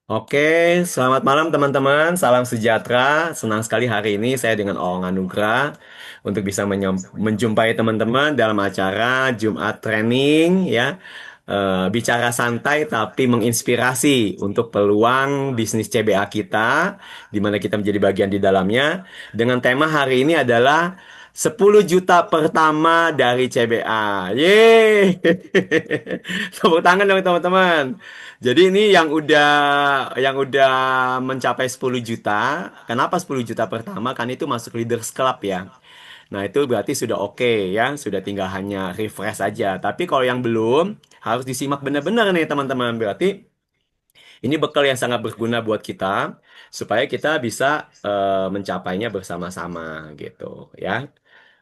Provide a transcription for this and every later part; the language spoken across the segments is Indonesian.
Oke, selamat malam teman-teman. Salam sejahtera. Senang sekali hari ini saya dengan Ong Anugrah untuk bisa menjumpai teman-teman dalam acara Jumat Training ya. Bicara santai tapi menginspirasi untuk peluang bisnis CBA kita, di mana kita menjadi bagian di dalamnya. Dengan tema hari ini adalah 10 juta pertama dari CBA. Yeay! Tepuk tangan dong teman-teman. Jadi ini yang udah mencapai 10 juta. Kenapa 10 juta pertama? Kan itu masuk Leaders Club ya. Nah, itu berarti sudah oke ya, sudah tinggal hanya refresh saja. Tapi kalau yang belum, harus disimak benar-benar nih teman-teman. Berarti ini bekal yang sangat berguna buat kita supaya kita bisa mencapainya bersama-sama gitu ya.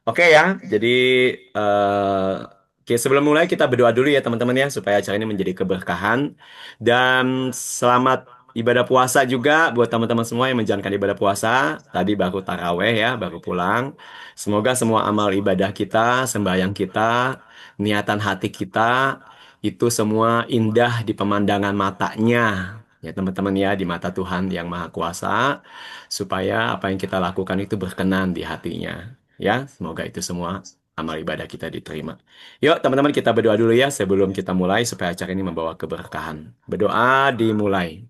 Oke ya, jadi oke, sebelum mulai kita berdoa dulu ya teman-teman ya supaya acara ini menjadi keberkahan dan selamat ibadah puasa juga buat teman-teman semua yang menjalankan ibadah puasa. Tadi baru taraweh ya, baru pulang. Semoga semua amal ibadah kita, sembahyang kita, niatan hati kita itu semua indah di pemandangan matanya. Ya teman-teman ya, di mata Tuhan yang Maha Kuasa supaya apa yang kita lakukan itu berkenan di hatinya. Ya, semoga itu semua amal ibadah kita diterima. Yuk, teman-teman kita berdoa dulu ya sebelum kita mulai supaya acara ini membawa keberkahan. Berdoa dimulai.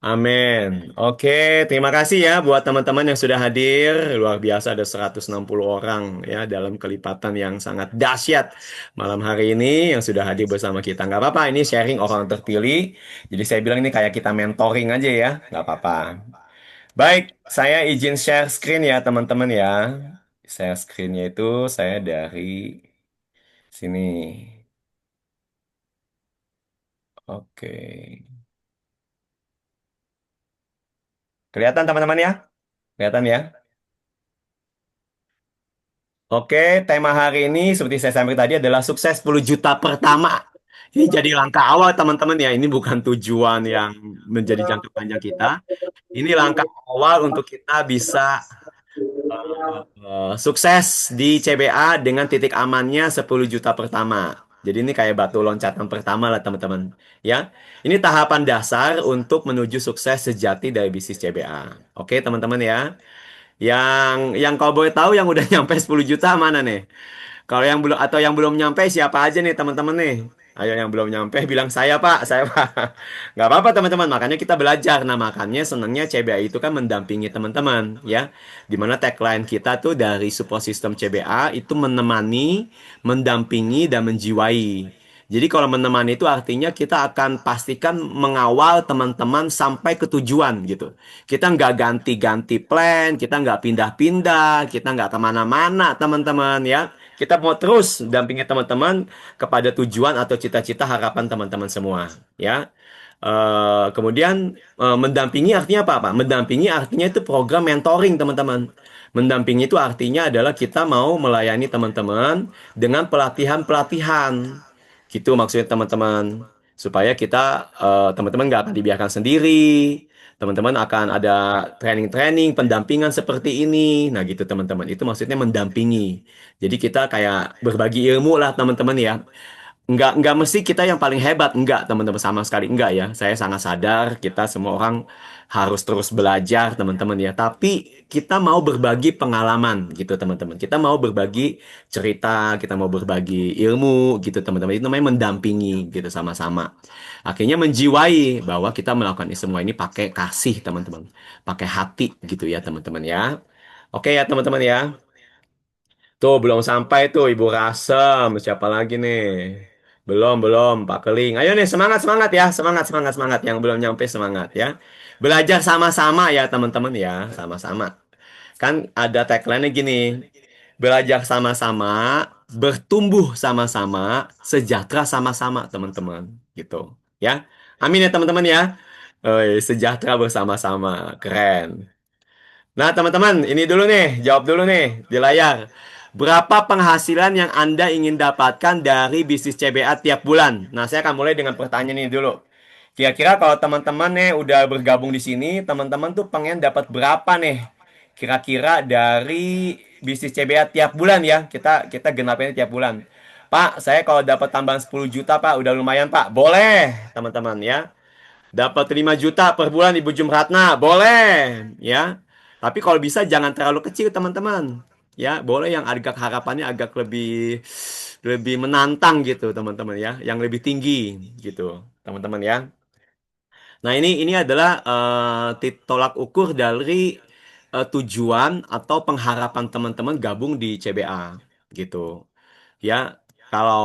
Amin. Oke, terima kasih ya buat teman-teman yang sudah hadir. Luar biasa ada 160 orang ya dalam kelipatan yang sangat dahsyat malam hari ini yang sudah hadir bersama kita. Nggak apa-apa, ini sharing orang terpilih. Jadi saya bilang ini kayak kita mentoring aja ya. Nggak apa-apa. Baik, saya izin share screen ya teman-teman ya. Share screennya itu saya dari sini. Oke. Kelihatan teman-teman ya? Kelihatan ya? Oke, tema hari ini seperti saya sampaikan tadi adalah sukses 10 juta pertama. Ini jadi langkah awal teman-teman ya. Ini bukan tujuan yang menjadi jangka panjang kita. Ini langkah awal untuk kita bisa sukses di CBA dengan titik amannya 10 juta pertama. Jadi ini kayak batu loncatan pertama lah teman-teman. Ya, ini tahapan dasar untuk menuju sukses sejati dari bisnis CBA. Oke teman-teman ya. Yang kau boleh tahu yang udah nyampe 10 juta mana nih? Kalau yang belum atau yang belum nyampe siapa aja nih teman-teman nih? Ayo yang belum nyampe bilang saya Pak. Nggak apa-apa teman-teman, makanya kita belajar. Nah makanya senangnya CBA itu kan mendampingi teman-teman ya. Dimana tagline kita tuh dari support system CBA itu menemani, mendampingi, dan menjiwai. Jadi kalau menemani itu artinya kita akan pastikan mengawal teman-teman sampai ke tujuan gitu. Kita nggak ganti-ganti plan, kita nggak pindah-pindah, kita nggak kemana-mana teman-teman ya. Kita mau terus dampingi teman-teman kepada tujuan atau cita-cita harapan teman-teman semua, ya. Kemudian mendampingi artinya apa, Pak? Mendampingi artinya itu program mentoring, teman-teman. Mendampingi itu artinya adalah kita mau melayani teman-teman dengan pelatihan-pelatihan. Gitu maksudnya teman-teman. Supaya kita teman-teman nggak akan dibiarkan sendiri. Teman-teman akan ada training-training, pendampingan seperti ini. Nah, gitu teman-teman. Itu maksudnya mendampingi. Jadi kita kayak berbagi ilmu lah teman-teman ya. Nggak mesti kita yang paling hebat, enggak teman-teman sama sekali enggak ya. Saya sangat sadar kita semua orang harus terus belajar teman-teman ya. Tapi kita mau berbagi pengalaman gitu teman-teman. Kita mau berbagi cerita, kita mau berbagi ilmu gitu teman-teman. Itu namanya mendampingi gitu sama-sama. Akhirnya menjiwai bahwa kita melakukan ini semua ini pakai kasih teman-teman. Pakai hati gitu ya teman-teman ya. Oke ya teman-teman ya. Tuh belum sampai tuh Ibu Rasem. Siapa lagi nih? Belum, Pak Keling. Ayo nih semangat semangat ya, semangat semangat semangat. Yang belum nyampe semangat ya. Belajar sama-sama ya teman-teman ya, sama-sama. Kan ada tagline-nya gini, belajar sama-sama, bertumbuh sama-sama, sejahtera sama-sama teman-teman. Gitu ya. Amin ya teman-teman ya. Oi, sejahtera bersama-sama, keren. Nah, teman-teman, ini dulu nih, jawab dulu nih di layar. Berapa penghasilan yang Anda ingin dapatkan dari bisnis CBA tiap bulan? Nah, saya akan mulai dengan pertanyaan ini dulu. Kira-kira kalau teman-teman nih udah bergabung di sini, teman-teman tuh pengen dapat berapa nih? Kira-kira dari bisnis CBA tiap bulan ya. Kita genapin tiap bulan. Pak, saya kalau dapat tambahan 10 juta, Pak, udah lumayan, Pak. Boleh, teman-teman ya. Dapat 5 juta per bulan Ibu Jumratna, boleh ya. Tapi kalau bisa jangan terlalu kecil, teman-teman. Ya, boleh yang agak harapannya agak lebih lebih menantang gitu, teman-teman ya, yang lebih tinggi gitu, teman-teman ya. Nah, ini adalah tolak ukur dari tujuan atau pengharapan teman-teman gabung di CBA gitu. Ya, kalau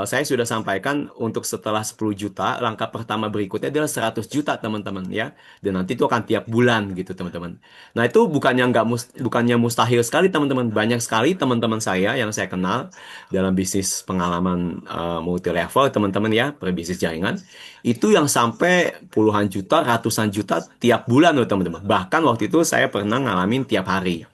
saya sudah sampaikan untuk setelah 10 juta, langkah pertama berikutnya adalah 100 juta, teman-teman ya. Dan nanti itu akan tiap bulan gitu, teman-teman. Nah, itu bukannya mustahil sekali, teman-teman. Banyak sekali teman-teman saya yang saya kenal dalam bisnis pengalaman multi level, teman-teman ya, berbisnis jaringan, itu yang sampai puluhan juta, ratusan juta tiap bulan loh, teman-teman. Bahkan waktu itu saya pernah ngalamin tiap hari.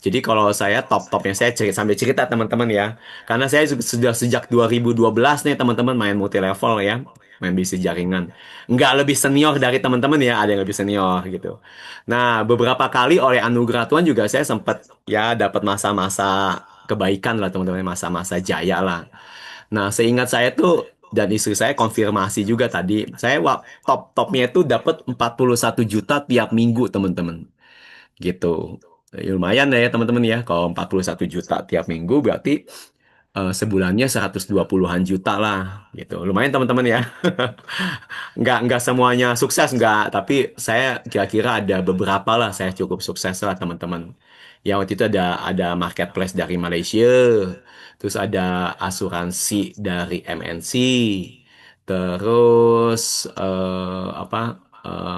Jadi kalau saya top-topnya saya sambil cerita teman-teman ya. Karena saya sudah sejak 2012 nih teman-teman main multi level ya. Main bisnis jaringan. Nggak lebih senior dari teman-teman ya. Ada yang lebih senior gitu. Nah, beberapa kali oleh anugerah Tuhan juga saya sempat ya dapat masa-masa kebaikan lah teman-teman. Masa-masa jaya lah. Nah, seingat saya tuh dan istri saya konfirmasi juga tadi. Saya top-topnya itu dapat 41 juta tiap minggu teman-teman gitu. Ya, lumayan lah ya teman-teman ya. Kalau 41 juta tiap minggu berarti sebulannya 120-an juta lah gitu. Lumayan teman-teman ya. Nggak semuanya sukses nggak, tapi saya kira-kira ada beberapa lah saya cukup sukses lah teman-teman. Ya waktu itu ada marketplace dari Malaysia, terus ada asuransi dari MNC, terus apa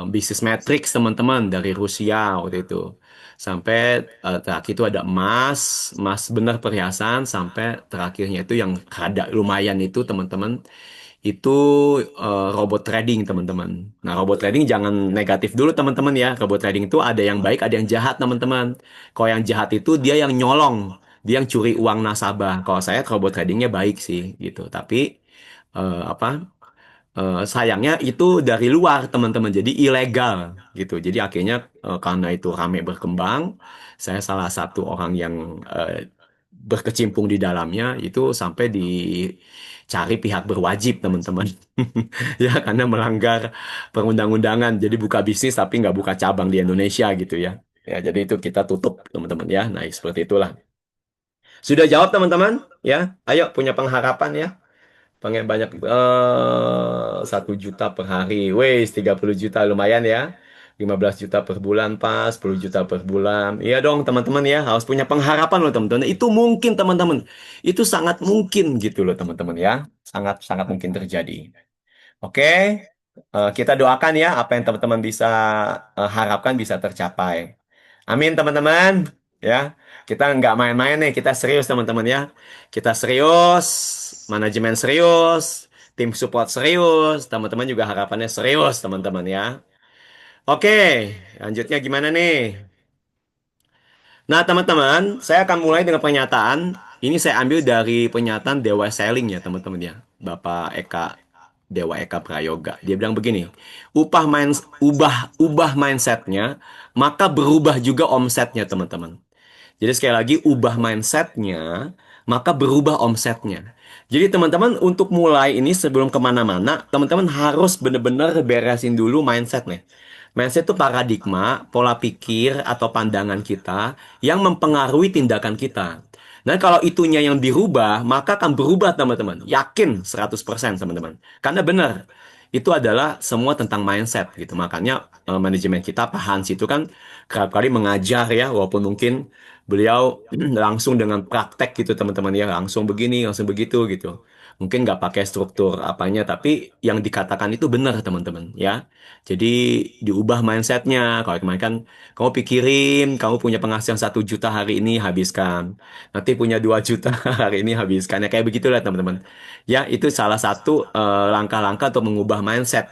bisnis matrix teman-teman dari Rusia waktu itu. Sampai terakhir itu ada emas benar perhiasan, sampai terakhirnya itu yang rada lumayan itu teman-teman itu robot trading teman-teman. Nah, robot trading jangan negatif dulu teman-teman ya. Robot trading itu ada yang baik, ada yang jahat teman-teman. Kalau yang jahat itu dia yang nyolong, dia yang curi uang nasabah. Kalau saya robot tradingnya baik sih gitu. Tapi apa? Sayangnya itu dari luar teman-teman, jadi ilegal gitu. Jadi akhirnya karena itu rame berkembang, saya salah satu orang yang berkecimpung di dalamnya itu sampai dicari pihak berwajib teman-teman. Ya karena melanggar perundang-undangan, jadi buka bisnis tapi nggak buka cabang di Indonesia gitu ya. Ya jadi itu kita tutup teman-teman ya. Nah seperti itulah. Sudah jawab teman-teman ya. Ayo punya pengharapan ya. Pengen banyak 1 juta per hari. Wes 30 juta lumayan ya. 15 juta per bulan pas, 10 juta per bulan. Iya dong teman-teman ya, harus punya pengharapan loh teman-teman. Itu mungkin teman-teman. Itu sangat mungkin gitu loh teman-teman ya. Sangat sangat mungkin terjadi. Oke, kita doakan ya apa yang teman-teman bisa harapkan bisa tercapai. Amin teman-teman. Ya, kita nggak main-main nih, kita serius teman-teman ya. Kita serius, manajemen serius, tim support serius, teman-teman juga harapannya serius teman-teman ya. Oke, lanjutnya gimana nih? Nah teman-teman, saya akan mulai dengan pernyataan. Ini saya ambil dari pernyataan Dewa Selling ya teman-teman ya. Bapak Eka Dewa Eka Prayoga. Dia bilang begini, ubah mindsetnya, maka berubah juga omsetnya teman-teman. Jadi sekali lagi ubah mindsetnya, maka berubah omsetnya. Jadi teman-teman untuk mulai ini sebelum kemana-mana, teman-teman harus benar-benar beresin dulu mindset nih. Mindset itu paradigma, pola pikir atau pandangan kita yang mempengaruhi tindakan kita. Dan kalau itunya yang dirubah, maka akan berubah teman-teman. Yakin 100% teman-teman. Karena benar, itu adalah semua tentang mindset gitu. Makanya manajemen kita, Pak Hans itu kan kerap kali mengajar ya, walaupun mungkin beliau langsung dengan praktek gitu teman-teman ya, langsung begini, langsung begitu gitu. Mungkin nggak pakai struktur apanya, tapi yang dikatakan itu benar teman-teman ya. Jadi diubah mindsetnya. Kalau kemarin kan kamu pikirin, kamu punya penghasilan 1 juta hari ini habiskan. Nanti punya 2 juta hari ini habiskan. Ya kayak begitulah teman-teman. Ya itu salah satu langkah-langkah untuk mengubah mindset.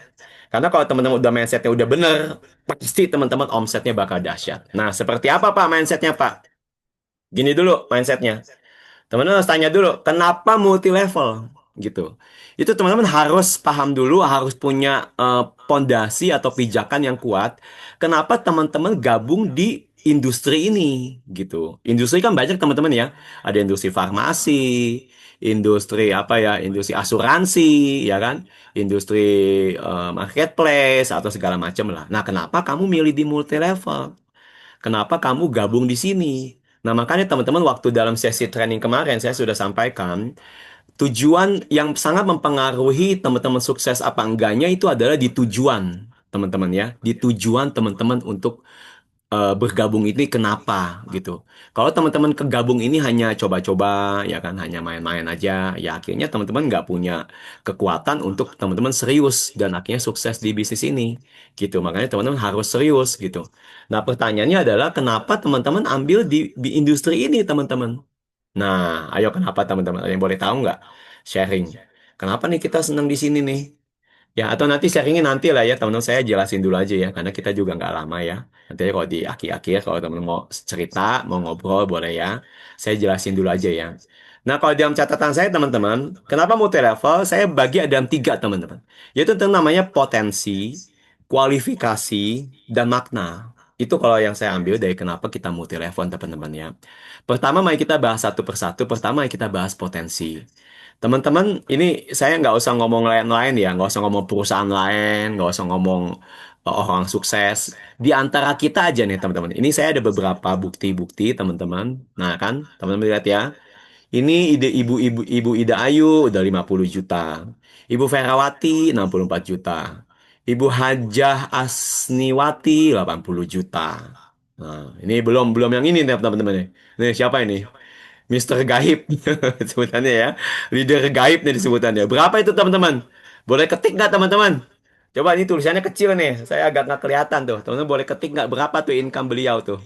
Karena kalau teman-teman udah mindsetnya udah benar, pasti teman-teman omsetnya bakal dahsyat. Nah, seperti apa Pak mindsetnya Pak? Gini dulu mindsetnya. Teman-teman harus tanya dulu, kenapa multi level? Gitu. Itu teman-teman harus paham dulu, harus punya pondasi atau pijakan yang kuat. Kenapa teman-teman gabung di industri ini gitu. Industri kan banyak teman-teman ya. Ada industri farmasi, industri apa ya, industri asuransi, ya kan, industri marketplace atau segala macam lah. Nah, kenapa kamu milih di multi level? Kenapa kamu gabung di sini? Nah, makanya teman-teman waktu dalam sesi training kemarin saya sudah sampaikan tujuan yang sangat mempengaruhi teman-teman sukses apa enggaknya itu adalah di tujuan teman-teman ya, di tujuan teman-teman untuk bergabung ini kenapa gitu. Kalau teman-teman kegabung ini hanya coba-coba ya kan, hanya main-main aja, ya akhirnya teman-teman nggak punya kekuatan untuk teman-teman serius dan akhirnya sukses di bisnis ini gitu. Makanya teman-teman harus serius gitu. Nah, pertanyaannya adalah kenapa teman-teman ambil di industri ini teman-teman? Nah, ayo kenapa teman-teman? Ada yang boleh tahu nggak? Sharing. Kenapa nih kita senang di sini nih? Ya, atau nanti sharingnya nanti lah ya, teman-teman saya jelasin dulu aja ya, karena kita juga nggak lama ya. Nanti kalau di akhir-akhir, kalau teman-teman mau cerita, mau ngobrol, boleh ya. Saya jelasin dulu aja ya. Nah, kalau dalam catatan saya, teman-teman, kenapa multi level? Saya bagi ada dalam tiga, teman-teman. Yaitu tentang namanya potensi, kualifikasi, dan makna. Itu kalau yang saya ambil dari kenapa kita multi level, teman-teman ya. Pertama, mari kita bahas satu persatu. Pertama, mari kita bahas potensi. Teman-teman, ini saya nggak usah ngomong lain-lain ya, nggak usah ngomong perusahaan lain, nggak usah ngomong orang sukses. Di antara kita aja nih teman-teman. Ini saya ada beberapa bukti-bukti teman-teman. Nah kan, teman-teman lihat ya. Ini ide ibu Ida Ayu udah 50 juta. Ibu Ferawati 64 juta. Ibu Hajah Asniwati 80 juta. Nah, ini belum belum yang ini nih teman-teman nih. Nih siapa ini? Mister Gaib sebutannya ya. Leader gaib nih disebutannya. Berapa itu teman-teman? Boleh ketik nggak teman-teman? Coba ini tulisannya kecil nih. Saya agak nggak kelihatan tuh. Teman-teman boleh ketik nggak berapa tuh income beliau tuh?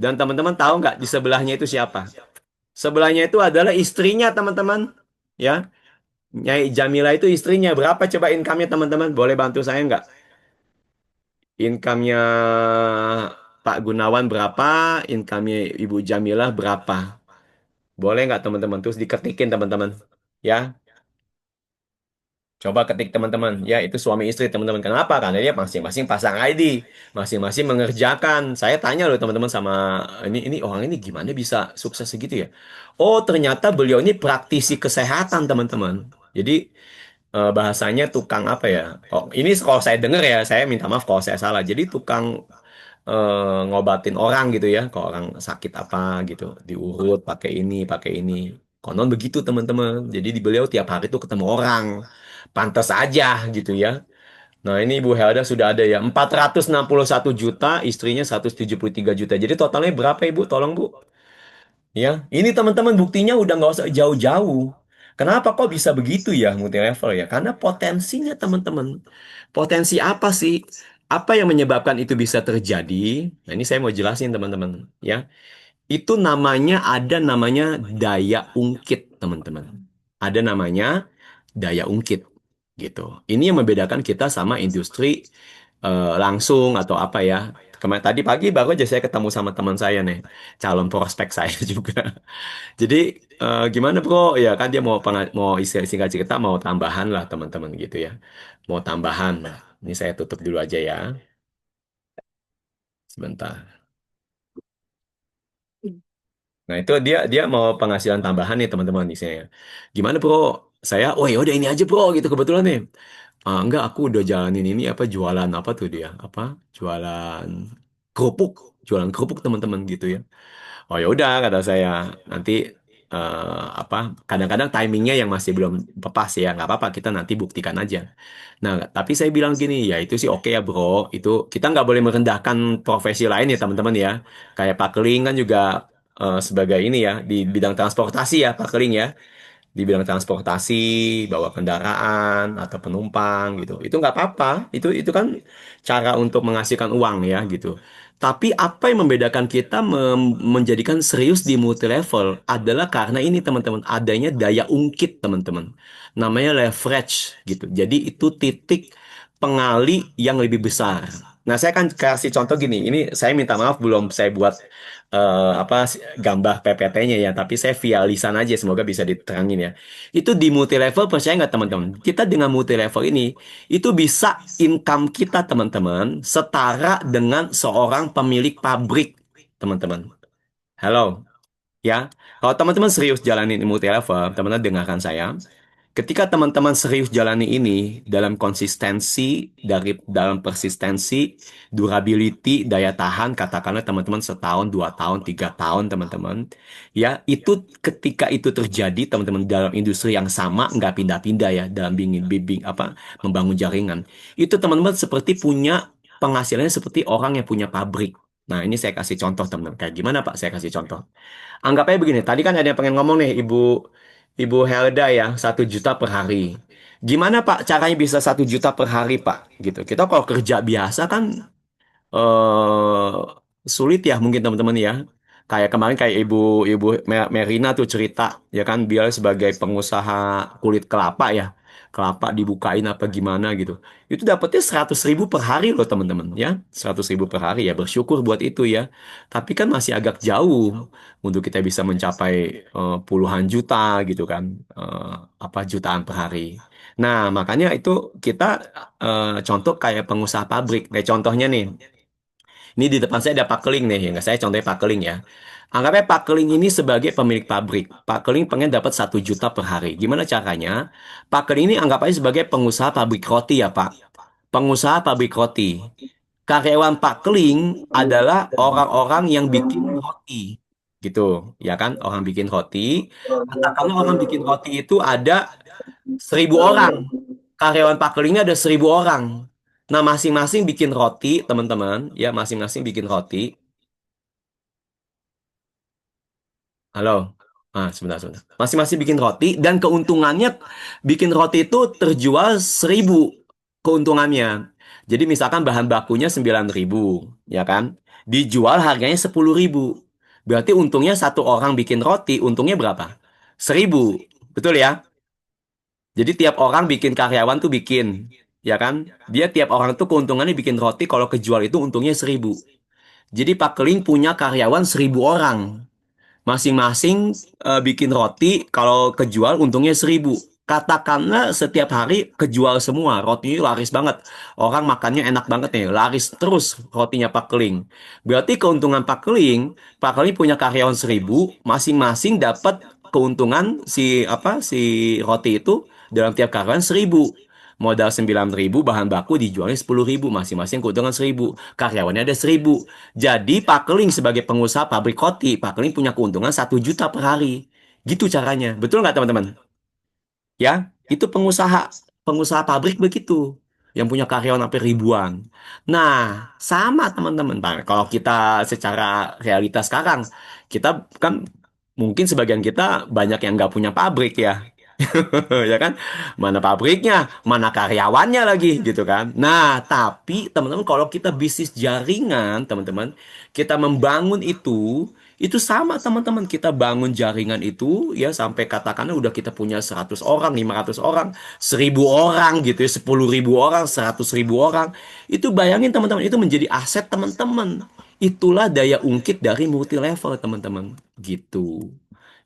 Dan teman-teman tahu nggak di sebelahnya itu siapa? Sebelahnya itu adalah istrinya teman-teman. Ya, Nyai Jamila itu istrinya. Berapa coba income-nya teman-teman? Boleh bantu saya nggak? Income-nya Pak Gunawan berapa? Income-nya Ibu Jamilah berapa? Boleh nggak teman-teman? Terus diketikin teman-teman. Ya, coba ketik teman-teman. Ya, itu suami istri teman-teman. Kenapa? Karena dia masing-masing pasang ID. Masing-masing mengerjakan. Saya tanya loh teman-teman sama ini orang ini gimana bisa sukses segitu ya? Oh, ternyata beliau ini praktisi kesehatan teman-teman. Jadi bahasanya tukang apa ya? Oh, ini kalau saya dengar ya, saya minta maaf kalau saya salah. Jadi tukang ngobatin orang gitu ya, kalau orang sakit apa gitu, diurut pakai ini. Konon begitu teman-teman. Jadi di beliau tiap hari tuh ketemu orang, pantas aja gitu ya. Nah ini Ibu Helda sudah ada ya 461 juta, istrinya 173 juta. Jadi totalnya berapa Ibu? Tolong Bu. Ya, ini teman-teman buktinya udah nggak usah jauh-jauh. Kenapa kok bisa begitu ya multi level ya? Karena potensinya teman-teman. Potensi apa sih? Apa yang menyebabkan itu bisa terjadi? Nah, ini saya mau jelasin teman-teman ya. Itu ada namanya daya ungkit teman-teman. Ada namanya daya ungkit gitu. Ini yang membedakan kita sama industri langsung atau apa ya. Kemarin tadi pagi baru aja saya ketemu sama teman saya nih, calon prospek saya juga. Jadi gimana bro? Ya kan dia mau singkat cerita mau tambahan lah teman-teman gitu ya. Mau tambahan. Nah, ini saya tutup dulu aja ya. Sebentar. Nah itu dia dia mau penghasilan tambahan nih teman-teman di sini. Gimana bro? Saya, oh ya udah ini aja bro gitu kebetulan nih. Ah, enggak, aku udah jalanin ini apa jualan apa tuh dia? Apa? Jualan kerupuk, jualan kerupuk teman-teman gitu ya. Oh ya udah kata saya nanti apa kadang-kadang timingnya yang masih belum pas ya nggak apa-apa kita nanti buktikan aja. Nah tapi saya bilang gini ya itu sih oke ya bro itu kita nggak boleh merendahkan profesi lain ya teman-teman ya kayak Pak Keling kan juga sebagai ini ya di bidang transportasi ya Pak Keling ya di bidang transportasi, bawa kendaraan atau penumpang gitu. Itu nggak apa-apa. Itu kan cara untuk menghasilkan uang ya gitu. Tapi apa yang membedakan kita menjadikan serius di multi level adalah karena ini teman-teman adanya daya ungkit teman-teman. Namanya leverage gitu. Jadi itu titik pengali yang lebih besar. Nah, saya kan kasih contoh gini. Ini saya minta maaf belum saya buat apa gambar PPT-nya ya, tapi saya via lisan aja semoga bisa diterangin ya. Itu di multi level percaya nggak teman-teman? Kita dengan multi level ini itu bisa income kita teman-teman setara dengan seorang pemilik pabrik teman-teman. Halo, ya. Kalau teman-teman serius jalanin multi level, teman-teman dengarkan saya. Ketika teman-teman serius jalani ini dalam konsistensi, dalam persistensi, durability, daya tahan, katakanlah teman-teman setahun, 2 tahun, 3 tahun, teman-teman, ya itu ketika itu terjadi, teman-teman dalam industri yang sama, nggak pindah-pindah ya, dalam bimbing apa membangun jaringan, itu teman-teman seperti punya penghasilannya seperti orang yang punya pabrik. Nah, ini saya kasih contoh, teman-teman. Kayak gimana, Pak? Saya kasih contoh. Anggap aja begini, tadi kan ada yang pengen ngomong nih, Ibu Helda ya, 1 juta per hari. Gimana Pak caranya bisa 1 juta per hari Pak? Gitu. Kita kalau kerja biasa kan eh sulit ya mungkin teman-teman ya. Kayak kemarin kayak Ibu Merina tuh cerita ya kan dia sebagai pengusaha kulit kelapa ya. Kelapa dibukain apa gimana gitu. Itu dapetnya 100 ribu per hari loh teman-teman ya. 100 ribu per hari ya bersyukur buat itu ya. Tapi kan masih agak jauh untuk kita bisa mencapai puluhan juta gitu kan. Apa jutaan per hari. Nah, makanya itu kita contoh kayak pengusaha pabrik. Kayak contohnya nih, ini di depan saya ada Pak Keling nih, ya nggak saya contohnya Pak Keling ya. Anggapnya Pak Keling ini sebagai pemilik pabrik. Pak Keling pengen dapat 1 juta per hari. Gimana caranya? Pak Keling ini anggap aja sebagai pengusaha pabrik roti ya Pak. Pengusaha pabrik roti. Karyawan Pak Keling adalah orang-orang yang bikin roti. Gitu, ya kan? Orang bikin roti. Katakanlah orang bikin roti itu ada 1.000 orang. Karyawan Pak Keling ini ada 1.000 orang. Nah, masing-masing bikin roti, teman-teman. Ya, masing-masing bikin roti. Halo. Sebentar, sebentar. Masing-masing bikin roti dan keuntungannya bikin roti itu terjual 1.000 keuntungannya. Jadi misalkan bahan bakunya 9.000, ya kan? Dijual harganya 10.000. Berarti untungnya satu orang bikin roti, untungnya berapa? 1.000. Betul ya? Jadi tiap orang bikin karyawan tuh bikin, ya kan? Dia tiap orang tuh keuntungannya bikin roti kalau kejual itu untungnya 1.000. Jadi Pak Keling punya karyawan 1.000 orang. Masing-masing bikin roti kalau kejual untungnya 1.000. Katakanlah setiap hari kejual semua, rotinya laris banget. Orang makannya enak banget nih, laris terus rotinya Pak Keling. Berarti keuntungan Pak Keling punya karyawan 1.000, masing-masing dapat keuntungan si roti itu dalam tiap karyawan 1.000. Modal 9.000, bahan baku dijualnya 10.000, masing-masing keuntungan 1.000. Karyawannya ada 1.000. Jadi Pak Keling sebagai pengusaha pabrik roti, Pak Keling punya keuntungan 1 juta per hari. Gitu caranya. Betul nggak teman-teman? Ya, itu pengusaha pengusaha pabrik begitu. Yang punya karyawan sampai ribuan. Nah, sama teman-teman. Pak. Kalau kita secara realitas sekarang, kita kan mungkin sebagian kita banyak yang nggak punya pabrik ya. Ya kan? Mana pabriknya, mana karyawannya lagi gitu kan. Nah, tapi teman-teman kalau kita bisnis jaringan, teman-teman, kita membangun itu sama teman-teman. Kita bangun jaringan itu ya sampai katakanlah udah kita punya 100 orang, 500 orang, 1.000 orang gitu ya, 10.000 orang, 100.000 orang. Itu bayangin teman-teman, itu menjadi aset teman-teman. Itulah daya ungkit dari multi level teman-teman. Gitu.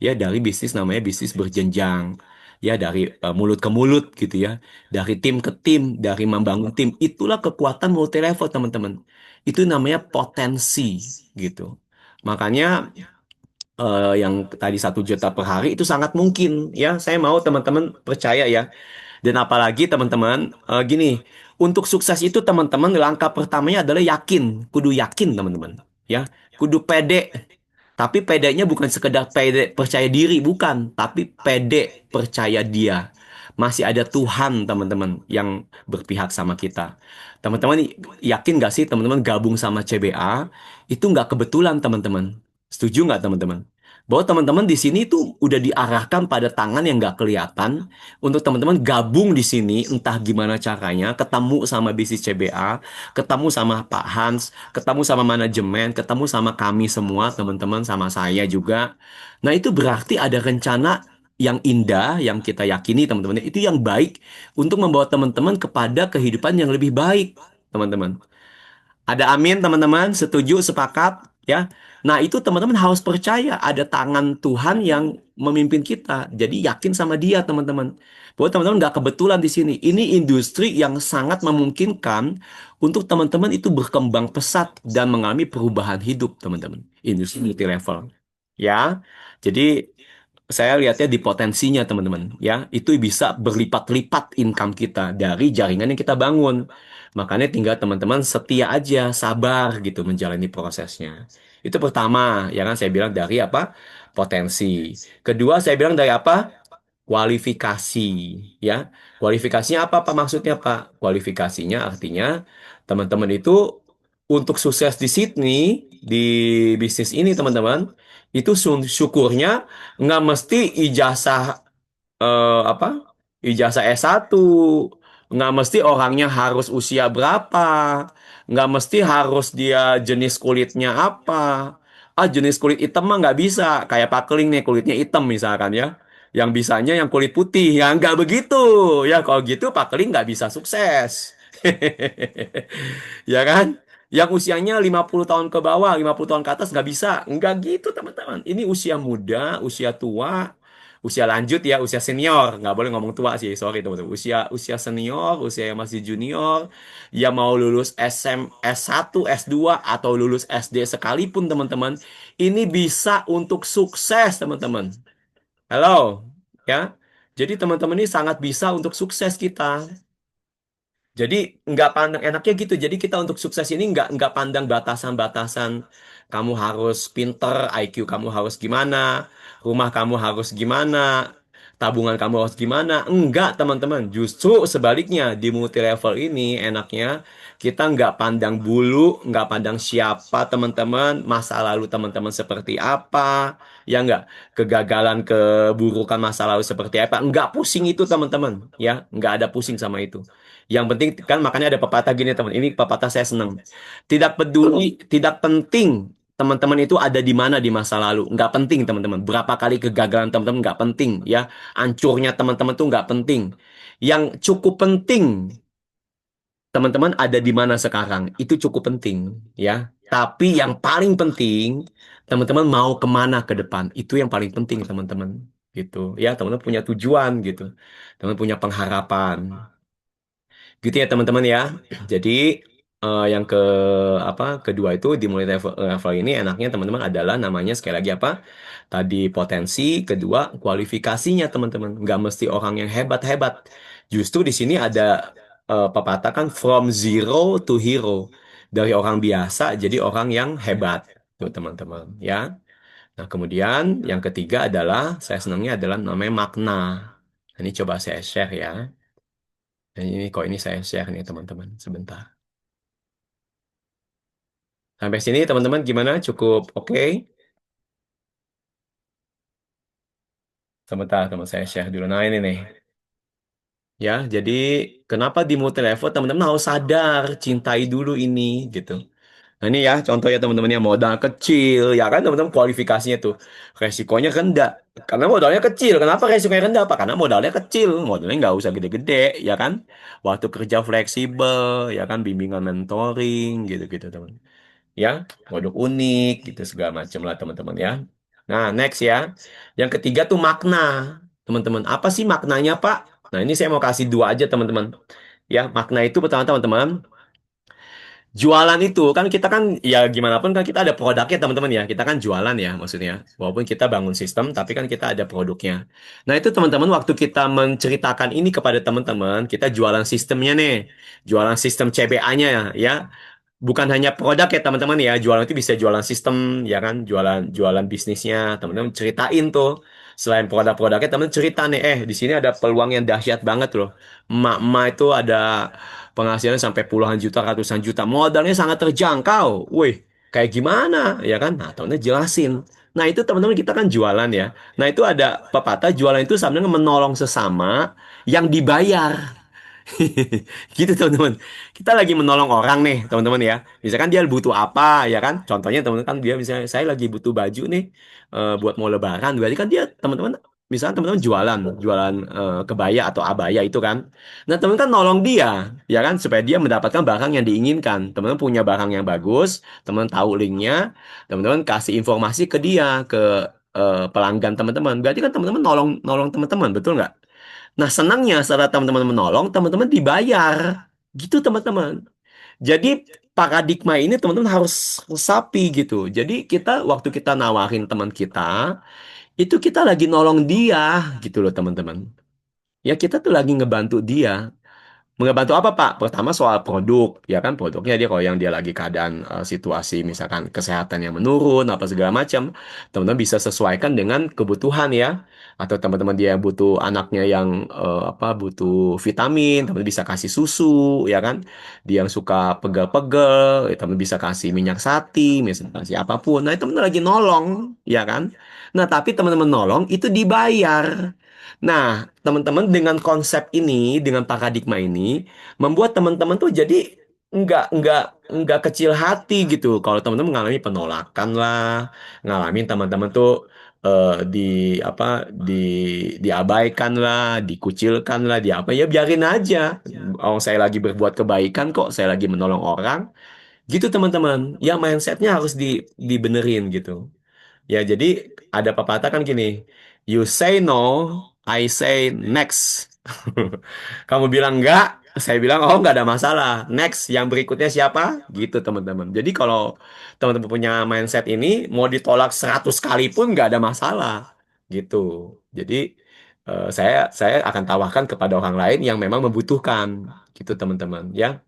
Ya, dari bisnis namanya bisnis berjenjang ya dari mulut ke mulut gitu ya, dari tim ke tim, dari membangun tim. Itulah kekuatan multi level teman-teman. Itu namanya potensi gitu. Makanya yang tadi 1 juta per hari itu sangat mungkin ya. Saya mau teman-teman percaya ya. Dan apalagi teman-teman gini, untuk sukses itu teman-teman langkah pertamanya adalah yakin, kudu yakin teman-teman ya, kudu pede. Tapi pedenya bukan sekedar pede percaya diri, bukan. Tapi pede percaya dia. Masih ada Tuhan, teman-teman, yang berpihak sama kita. Teman-teman, yakin gak sih teman-teman gabung sama CBA? Itu nggak kebetulan, teman-teman. Setuju nggak, teman-teman? Bahwa teman-teman di sini tuh udah diarahkan pada tangan yang nggak kelihatan untuk teman-teman gabung di sini, entah gimana caranya, ketemu sama bisnis CBA, ketemu sama Pak Hans, ketemu sama manajemen, ketemu sama kami semua, teman-teman, sama saya juga. Nah, itu berarti ada rencana yang indah, yang kita yakini, teman-teman. Itu yang baik untuk membawa teman-teman kepada kehidupan yang lebih baik, teman-teman. Ada amin, teman-teman. Setuju, sepakat, ya. Nah, itu teman-teman harus percaya ada tangan Tuhan yang memimpin kita. Jadi yakin sama dia, teman-teman. Bahwa teman-teman nggak kebetulan di sini. Ini industri yang sangat memungkinkan untuk teman-teman itu berkembang pesat dan mengalami perubahan hidup, teman-teman. industri multi level. Ya, jadi saya lihatnya di potensinya teman-teman. Ya, itu bisa berlipat-lipat income kita dari jaringan yang kita bangun. Makanya tinggal teman-teman setia aja, sabar gitu menjalani prosesnya. Itu pertama, ya kan saya bilang dari apa? Potensi. Kedua, saya bilang dari apa? Kualifikasi, ya. Kualifikasinya apa, Pak? Maksudnya, Pak? Kualifikasinya artinya teman-teman itu untuk sukses di Sydney, di bisnis ini, teman-teman, itu syukurnya nggak mesti ijazah apa? Ijazah S1, nggak mesti orangnya harus usia berapa, nggak mesti harus dia jenis kulitnya apa. Ah, jenis kulit hitam mah nggak bisa. Kayak Pak Keling nih, kulitnya hitam misalkan ya. Yang bisanya yang kulit putih, ya nggak begitu. Ya kalau gitu Pak Keling nggak bisa sukses. Ya kan? Yang usianya 50 tahun ke bawah, 50 tahun ke atas nggak bisa. Nggak gitu, teman-teman. Ini usia muda, usia tua, usia lanjut ya, usia senior. Nggak boleh ngomong tua sih, sorry teman-teman. Usia usia senior, usia yang masih junior, yang mau lulus S1, S2, atau lulus SD sekalipun, teman-teman. Ini bisa untuk sukses, teman-teman. Halo, ya. Jadi teman-teman ini sangat bisa untuk sukses kita. Jadi nggak pandang enaknya gitu. Jadi kita untuk sukses ini nggak pandang batasan-batasan. Kamu harus pinter, IQ kamu harus gimana, rumah kamu harus gimana, tabungan kamu harus gimana. Enggak, teman-teman. Justru sebaliknya di multi level ini enaknya kita nggak pandang bulu, nggak pandang siapa teman-teman, masa lalu teman-teman seperti apa, ya nggak, kegagalan, keburukan masa lalu seperti apa. Nggak pusing itu teman-teman, ya nggak ada pusing sama itu. Yang penting kan makanya ada pepatah gini teman. Ini pepatah saya senang. Tidak peduli, tidak penting teman-teman itu ada di mana di masa lalu. Nggak penting teman-teman. Berapa kali kegagalan teman-teman nggak penting ya. Hancurnya teman-teman tuh nggak penting. Yang cukup penting teman-teman ada di mana sekarang. Itu cukup penting ya. Tapi yang paling penting teman-teman mau kemana ke depan. Itu yang paling penting teman-teman. Gitu ya. Teman-teman punya tujuan gitu. Teman-teman punya pengharapan. Gitu ya teman-teman ya. Jadi yang apa kedua itu di multi level ini enaknya teman-teman adalah namanya sekali lagi apa? Tadi potensi, kedua kualifikasinya teman-teman. Nggak mesti orang yang hebat-hebat. Justru di sini ada pepatah kan from zero to hero. Dari orang biasa jadi orang yang hebat. Tuh teman-teman ya. Nah, kemudian yang ketiga adalah saya senangnya adalah namanya makna. Nah, ini coba saya share ya. Nah, ini kok ini saya share nih teman-teman sebentar. Sampai sini teman-teman gimana? Cukup oke? Sebentar teman saya share dulu. Nah ini nih. Ya, jadi kenapa di multi level teman-teman harus sadar, cintai dulu ini gitu. Nah ini ya contohnya teman-teman yang modal kecil, ya kan teman-teman kualifikasinya tuh resikonya rendah. Karena modalnya kecil. Kenapa resikonya rendah? Apa? Karena modalnya kecil, modalnya nggak usah gede-gede, ya kan? Waktu kerja fleksibel, ya kan bimbingan mentoring gitu-gitu teman. Ya, produk unik gitu segala macam lah teman-teman ya. Nah, next ya. Yang ketiga tuh makna. Teman-teman, apa sih maknanya, Pak? Nah, ini saya mau kasih dua aja teman-teman. Ya, makna itu pertama teman-teman, jualan itu kan kita kan ya gimana pun kan kita ada produknya teman-teman ya. Kita kan jualan ya maksudnya. Walaupun kita bangun sistem tapi kan kita ada produknya. Nah, itu teman-teman waktu kita menceritakan ini kepada teman-teman, kita jualan sistemnya nih. Jualan sistem CBA-nya ya. Bukan hanya produk ya teman-teman ya, jualan itu bisa jualan sistem ya kan, jualan jualan bisnisnya, teman-teman ceritain tuh. Selain produk-produknya teman cerita nih, di sini ada peluang yang dahsyat banget loh. Emak-emak itu ada penghasilan sampai puluhan juta, ratusan juta, modalnya sangat terjangkau. Wih, kayak gimana ya kan? Nah, teman-teman jelasin. Nah, itu teman-teman kita kan jualan ya. Nah, itu ada pepatah jualan itu sebenarnya menolong sesama yang dibayar. Gitu teman-teman. Kita lagi menolong orang nih teman-teman ya. Misalkan dia butuh apa ya kan. Contohnya teman-teman kan dia misalnya saya lagi butuh baju nih buat mau lebaran. Berarti kan dia teman-teman misalkan teman-teman jualan jualan kebaya atau abaya itu kan. Nah teman-teman kan nolong dia ya kan supaya dia mendapatkan barang yang diinginkan. Teman-teman punya barang yang bagus, teman-teman tahu linknya, teman-teman kasih informasi ke dia ke pelanggan teman-teman. Berarti kan teman-teman nolong nolong teman-teman, betul nggak? Nah, senangnya setelah teman-teman menolong, teman-teman dibayar. Gitu, teman-teman. Jadi, paradigma ini teman-teman harus resapi gitu. Jadi kita waktu kita nawarin teman kita, itu kita lagi nolong dia gitu loh teman-teman. Ya kita tuh lagi ngebantu dia. Ngebantu apa Pak? Pertama soal produk, ya kan produknya dia kalau yang dia lagi keadaan situasi misalkan kesehatan yang menurun apa segala macam, teman-teman bisa sesuaikan dengan kebutuhan ya. Atau teman-teman dia yang butuh anaknya yang apa butuh vitamin, teman bisa kasih susu, ya kan? Dia yang suka pegel-pegel, ya, teman bisa kasih minyak sati, misalnya kasih apapun. Nah, itu teman lagi nolong, ya kan? Nah, tapi teman-teman nolong itu dibayar. Nah, teman-teman dengan konsep ini, dengan paradigma ini, membuat teman-teman tuh jadi nggak nggak kecil hati gitu. Kalau teman-teman mengalami penolakan lah, ngalamin teman-teman tuh di apa di diabaikan lah, dikucilkan lah, di apa ya biarin aja. Oh, saya lagi berbuat kebaikan kok, saya lagi menolong orang. Gitu teman-teman. Ya mindsetnya harus dibenerin gitu. Ya, jadi ada pepatah kan gini, you say no, I say next. Kamu bilang enggak, saya bilang oh enggak ada masalah. Next, yang berikutnya siapa? Gitu teman-teman. Jadi kalau teman-teman punya mindset ini, mau ditolak 100 kali pun enggak ada masalah. Gitu. Jadi saya akan tawarkan kepada orang lain yang memang membutuhkan. Gitu teman-teman. Ya.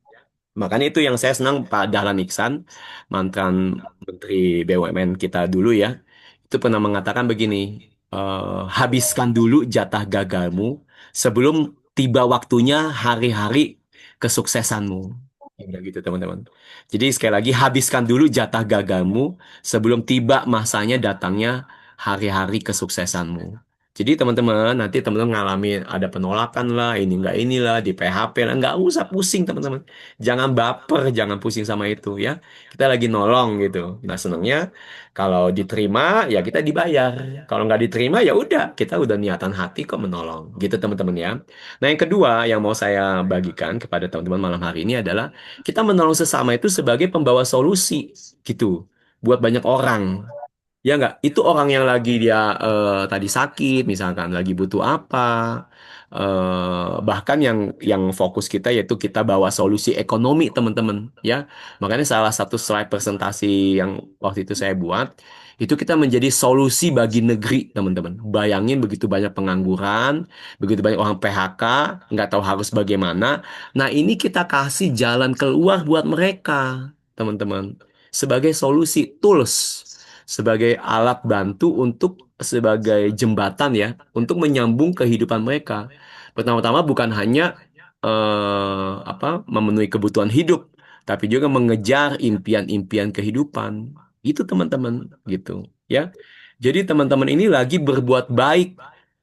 Makanya itu yang saya senang Pak Dahlan Iksan, mantan Menteri BUMN kita dulu ya, itu pernah mengatakan begini, habiskan dulu jatah gagalmu sebelum tiba waktunya hari-hari kesuksesanmu. Ya, udah gitu teman-teman. Jadi sekali lagi habiskan dulu jatah gagalmu sebelum tiba masanya datangnya hari-hari kesuksesanmu. Jadi teman-teman nanti teman-teman ngalamin ada penolakan lah, ini enggak inilah, di PHP lah, nggak usah pusing teman-teman. Jangan baper, jangan pusing sama itu ya. Kita lagi nolong gitu. Nah senangnya kalau diterima ya kita dibayar. Kalau nggak diterima ya udah kita udah niatan hati kok menolong. Gitu teman-teman ya. Nah yang kedua yang mau saya bagikan kepada teman-teman malam hari ini adalah kita menolong sesama itu sebagai pembawa solusi gitu buat banyak orang. Ya nggak, itu orang yang lagi dia tadi sakit, misalkan lagi butuh apa, bahkan yang fokus kita yaitu kita bawa solusi ekonomi teman-teman, ya. Makanya salah satu slide presentasi yang waktu itu saya buat, itu kita menjadi solusi bagi negeri teman-teman. Bayangin begitu banyak pengangguran, begitu banyak orang PHK, nggak tahu harus bagaimana. Nah ini kita kasih jalan keluar buat mereka, teman-teman, sebagai solusi tools sebagai alat bantu untuk sebagai jembatan ya untuk menyambung kehidupan mereka. Pertama-tama bukan hanya apa memenuhi kebutuhan hidup, tapi juga mengejar impian-impian kehidupan. Itu teman-teman gitu ya. Jadi teman-teman ini lagi berbuat baik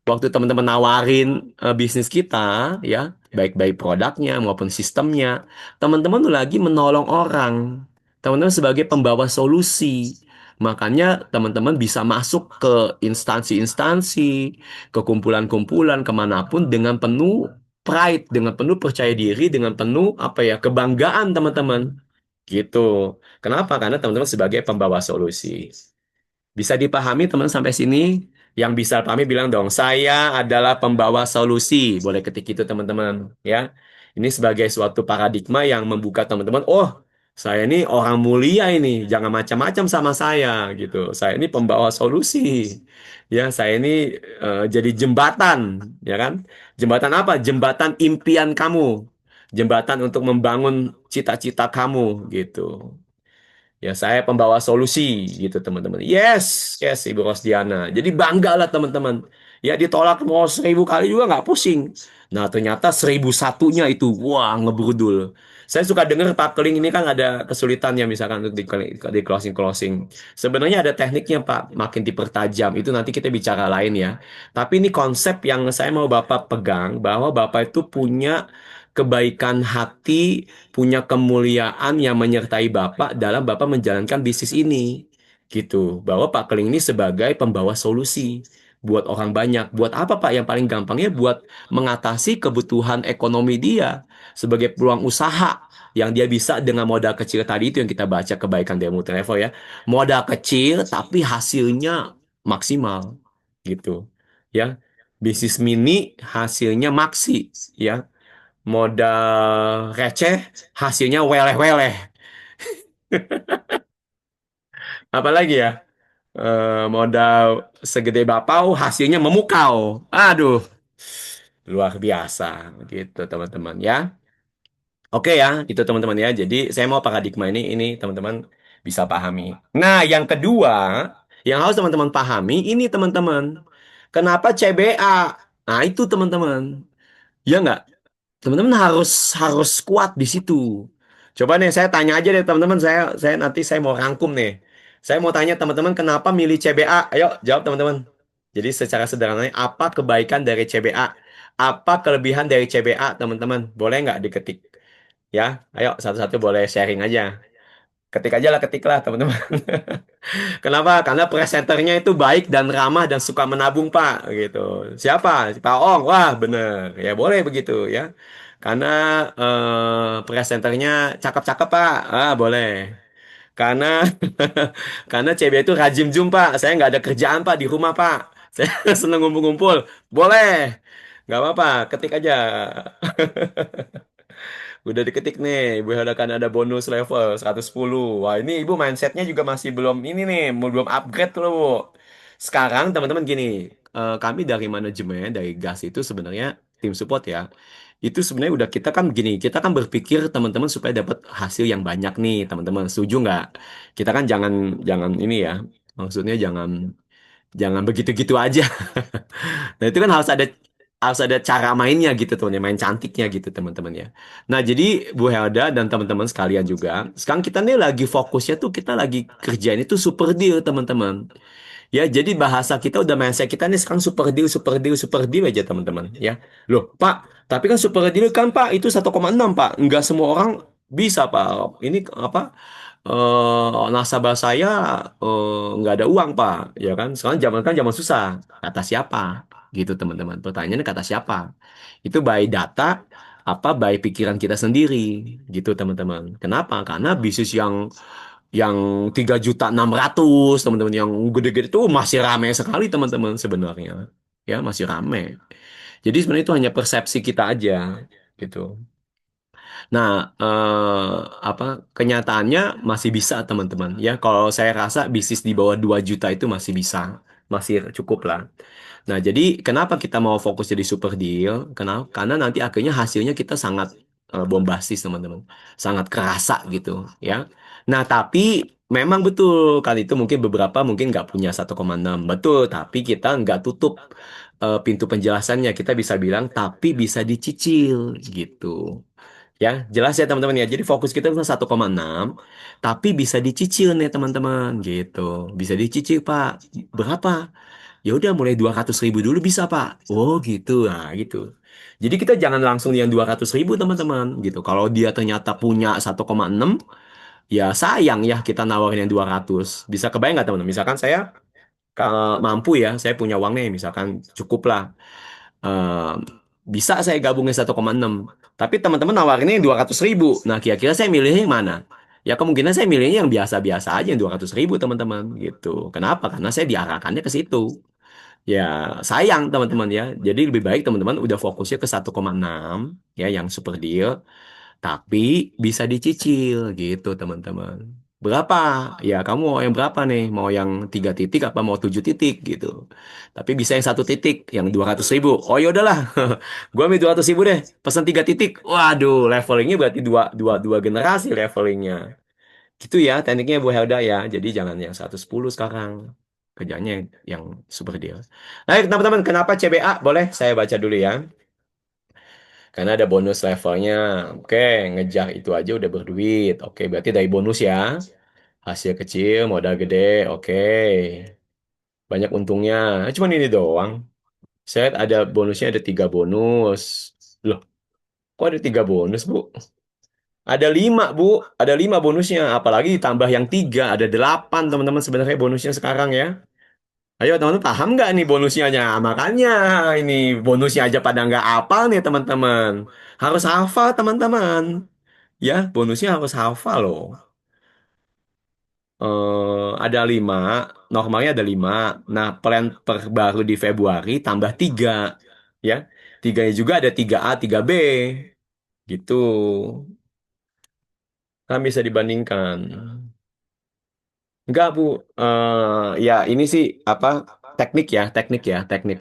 waktu teman-teman nawarin bisnis kita ya, baik-baik produknya maupun sistemnya. Teman-teman tuh lagi menolong orang. Teman-teman sebagai pembawa solusi. Makanya teman-teman bisa masuk ke instansi-instansi, ke kumpulan-kumpulan, kemanapun dengan penuh pride, dengan penuh percaya diri, dengan penuh apa ya kebanggaan teman-teman. Gitu. Kenapa? Karena teman-teman sebagai pembawa solusi. Bisa dipahami teman sampai sini? Yang bisa pahami bilang dong, saya adalah pembawa solusi. Boleh ketik itu teman-teman, ya. Ini sebagai suatu paradigma yang membuka teman-teman, oh, saya ini orang mulia ini, jangan macam-macam sama saya gitu. Saya ini pembawa solusi. Ya, saya ini jadi jembatan, ya kan? Jembatan apa? Jembatan impian kamu. Jembatan untuk membangun cita-cita kamu gitu. Ya, saya pembawa solusi gitu teman-teman. Yes, yes Ibu Rosdiana. Jadi banggalah teman-teman. Ya ditolak mau 1000 kali juga nggak pusing. Nah ternyata 1001-nya itu, wah ngebrudul. Saya suka dengar Pak Keling ini kan ada kesulitannya misalkan untuk di closing-closing. Sebenarnya ada tekniknya Pak, makin dipertajam. Itu nanti kita bicara lain ya. Tapi ini konsep yang saya mau Bapak pegang, bahwa Bapak itu punya kebaikan hati, punya kemuliaan yang menyertai Bapak dalam Bapak menjalankan bisnis ini. Gitu. Bahwa Pak Keling ini sebagai pembawa solusi buat orang banyak. Buat apa Pak? Yang paling gampangnya buat mengatasi kebutuhan ekonomi dia sebagai peluang usaha yang dia bisa dengan modal kecil tadi itu yang kita baca kebaikan dia multilevel ya. Modal kecil tapi hasilnya maksimal gitu. Ya. Bisnis mini hasilnya maksi ya modal receh, hasilnya weleh-weleh. Apalagi ya? Modal segede bapau, hasilnya memukau. Aduh, luar biasa gitu teman-teman ya. Oke ya, itu teman-teman ya. Jadi saya mau paradigma ini teman-teman bisa pahami. Nah, yang kedua yang harus teman-teman pahami ini teman-teman. Kenapa CBA? Nah, itu teman-teman. Ya nggak? Teman-teman harus harus kuat di situ. Coba nih saya tanya aja deh teman-teman, saya nanti saya mau rangkum nih. Saya mau tanya teman-teman kenapa milih CBA? Ayo jawab teman-teman. Jadi secara sederhananya apa kebaikan dari CBA? Apa kelebihan dari CBA teman-teman? Boleh nggak diketik? Ya, ayo satu-satu boleh sharing aja. Ketik aja lah, ketik lah teman-teman. Kenapa? Karena presenternya itu baik dan ramah dan suka menabung, Pak. Gitu. Siapa? Pak Ong. Wah, bener. Ya boleh begitu ya. Karena presenternya cakep-cakep, Pak. Ah, boleh. Karena karena CB itu rajin Zoom, Pak. Saya nggak ada kerjaan, Pak, di rumah, Pak. Saya seneng ngumpul-ngumpul. Boleh. Nggak apa-apa, ketik aja. Udah diketik nih, Ibu Helda kan ada bonus level 110. Wah, ini Ibu mindsetnya juga masih belum ini nih, belum upgrade loh, Bu. Sekarang teman-teman gini, kami dari manajemen, dari gas itu sebenarnya tim support ya. Itu sebenarnya udah kita kan gini, kita kan berpikir teman-teman supaya dapat hasil yang banyak nih, teman-teman. Setuju nggak? Kita kan jangan jangan ini ya, maksudnya jangan jangan begitu-gitu aja. Nah, itu kan harus ada cara mainnya gitu tuh, main cantiknya gitu teman-teman ya. Nah, jadi Bu Helda dan teman-teman sekalian juga, sekarang kita nih lagi fokusnya tuh kita lagi kerjain itu super deal teman-teman. Ya, jadi bahasa kita udah mindset kita nih sekarang super deal, super deal, super deal aja teman-teman ya. Loh, Pak, tapi kan super deal kan Pak itu 1,6 Pak. Enggak semua orang bisa Pak. Ini apa? Nasabah saya nggak ada uang Pak, ya kan? Sekarang zaman kan zaman susah. Kata siapa? Gitu teman-teman. Pertanyaannya kata siapa? Itu by data apa by pikiran kita sendiri gitu teman-teman. Kenapa? Karena bisnis yang 3,6 juta teman-teman yang gede-gede itu masih ramai sekali teman-teman sebenarnya. Ya, masih ramai. Jadi sebenarnya itu hanya persepsi kita aja gitu. Nah, apa kenyataannya masih bisa teman-teman. Ya, kalau saya rasa bisnis di bawah 2 juta itu masih bisa, masih cukup lah. Nah, jadi kenapa kita mau fokus jadi super deal? Kenapa? Karena nanti akhirnya hasilnya kita sangat bombastis teman-teman, sangat kerasa gitu, ya. Nah, tapi memang betul kali itu mungkin beberapa mungkin nggak punya 1,6 betul, tapi kita nggak tutup pintu penjelasannya. Kita bisa bilang tapi bisa dicicil gitu. Ya, jelas ya teman-teman ya. Jadi fokus kita itu 1,6, tapi bisa dicicil nih teman-teman gitu. Bisa dicicil, Pak. Berapa? Ya udah mulai 200 ribu dulu bisa, Pak. Oh gitu, nah gitu. Jadi kita jangan langsung yang 200 ribu teman-teman gitu. Kalau dia ternyata punya 1,6, ya sayang ya kita nawarin yang 200. Bisa kebayang nggak teman-teman? Misalkan saya mampu ya, saya punya uang nih, misalkan cukup lah. Eh, bisa saya gabungin 1,6. Tapi teman-teman nawarinnya yang 200 ribu. Nah, kira-kira saya milihnya yang mana? Ya kemungkinan saya milihnya yang biasa-biasa aja, yang 200 ribu teman-teman gitu. Kenapa? Karena saya diarahkannya ke situ. Ya, sayang teman-teman ya. Jadi lebih baik teman-teman udah fokusnya ke 1,6 ya yang super deal, tapi bisa dicicil gitu teman-teman. Berapa? Ya, kamu mau yang berapa nih? Mau yang 3 titik apa mau 7 titik gitu. Tapi bisa yang 1 titik, yang 200 ribu. Oh ya udahlah, gua ambil 200 ribu deh. Pesan 3 titik. Waduh, levelingnya berarti dua, dua, dua generasi levelingnya. Gitu ya tekniknya Bu Helda ya. Jadi jangan yang 110 sekarang. Kerjanya yang super deal. Nah, teman-teman, kenapa CBA? Boleh saya baca dulu ya. Karena ada bonus levelnya. Oke, ngejar itu aja udah berduit. Oke, berarti dari bonus ya. Hasil kecil, modal gede. Oke. Banyak untungnya. Cuman ini doang. Saya ada bonusnya ada 3 bonus. Loh, kok ada 3 bonus, Bu? Ada 5, Bu. Ada 5 bonusnya. Apalagi ditambah yang 3. Ada 8, teman-teman, sebenarnya bonusnya sekarang ya. Ayo, teman-teman, paham nggak nih bonusnya aja? Makanya ini bonusnya aja pada nggak hafal nih, teman-teman. Harus hafal, teman-teman. Ya, bonusnya harus hafal loh. Ada 5, normalnya ada 5. Nah, plan terbaru di Februari tambah 3. Ya, tiganya juga ada 3A, 3B. Gitu. Kan bisa dibandingkan. Enggak, Bu. Ya ini sih apa teknik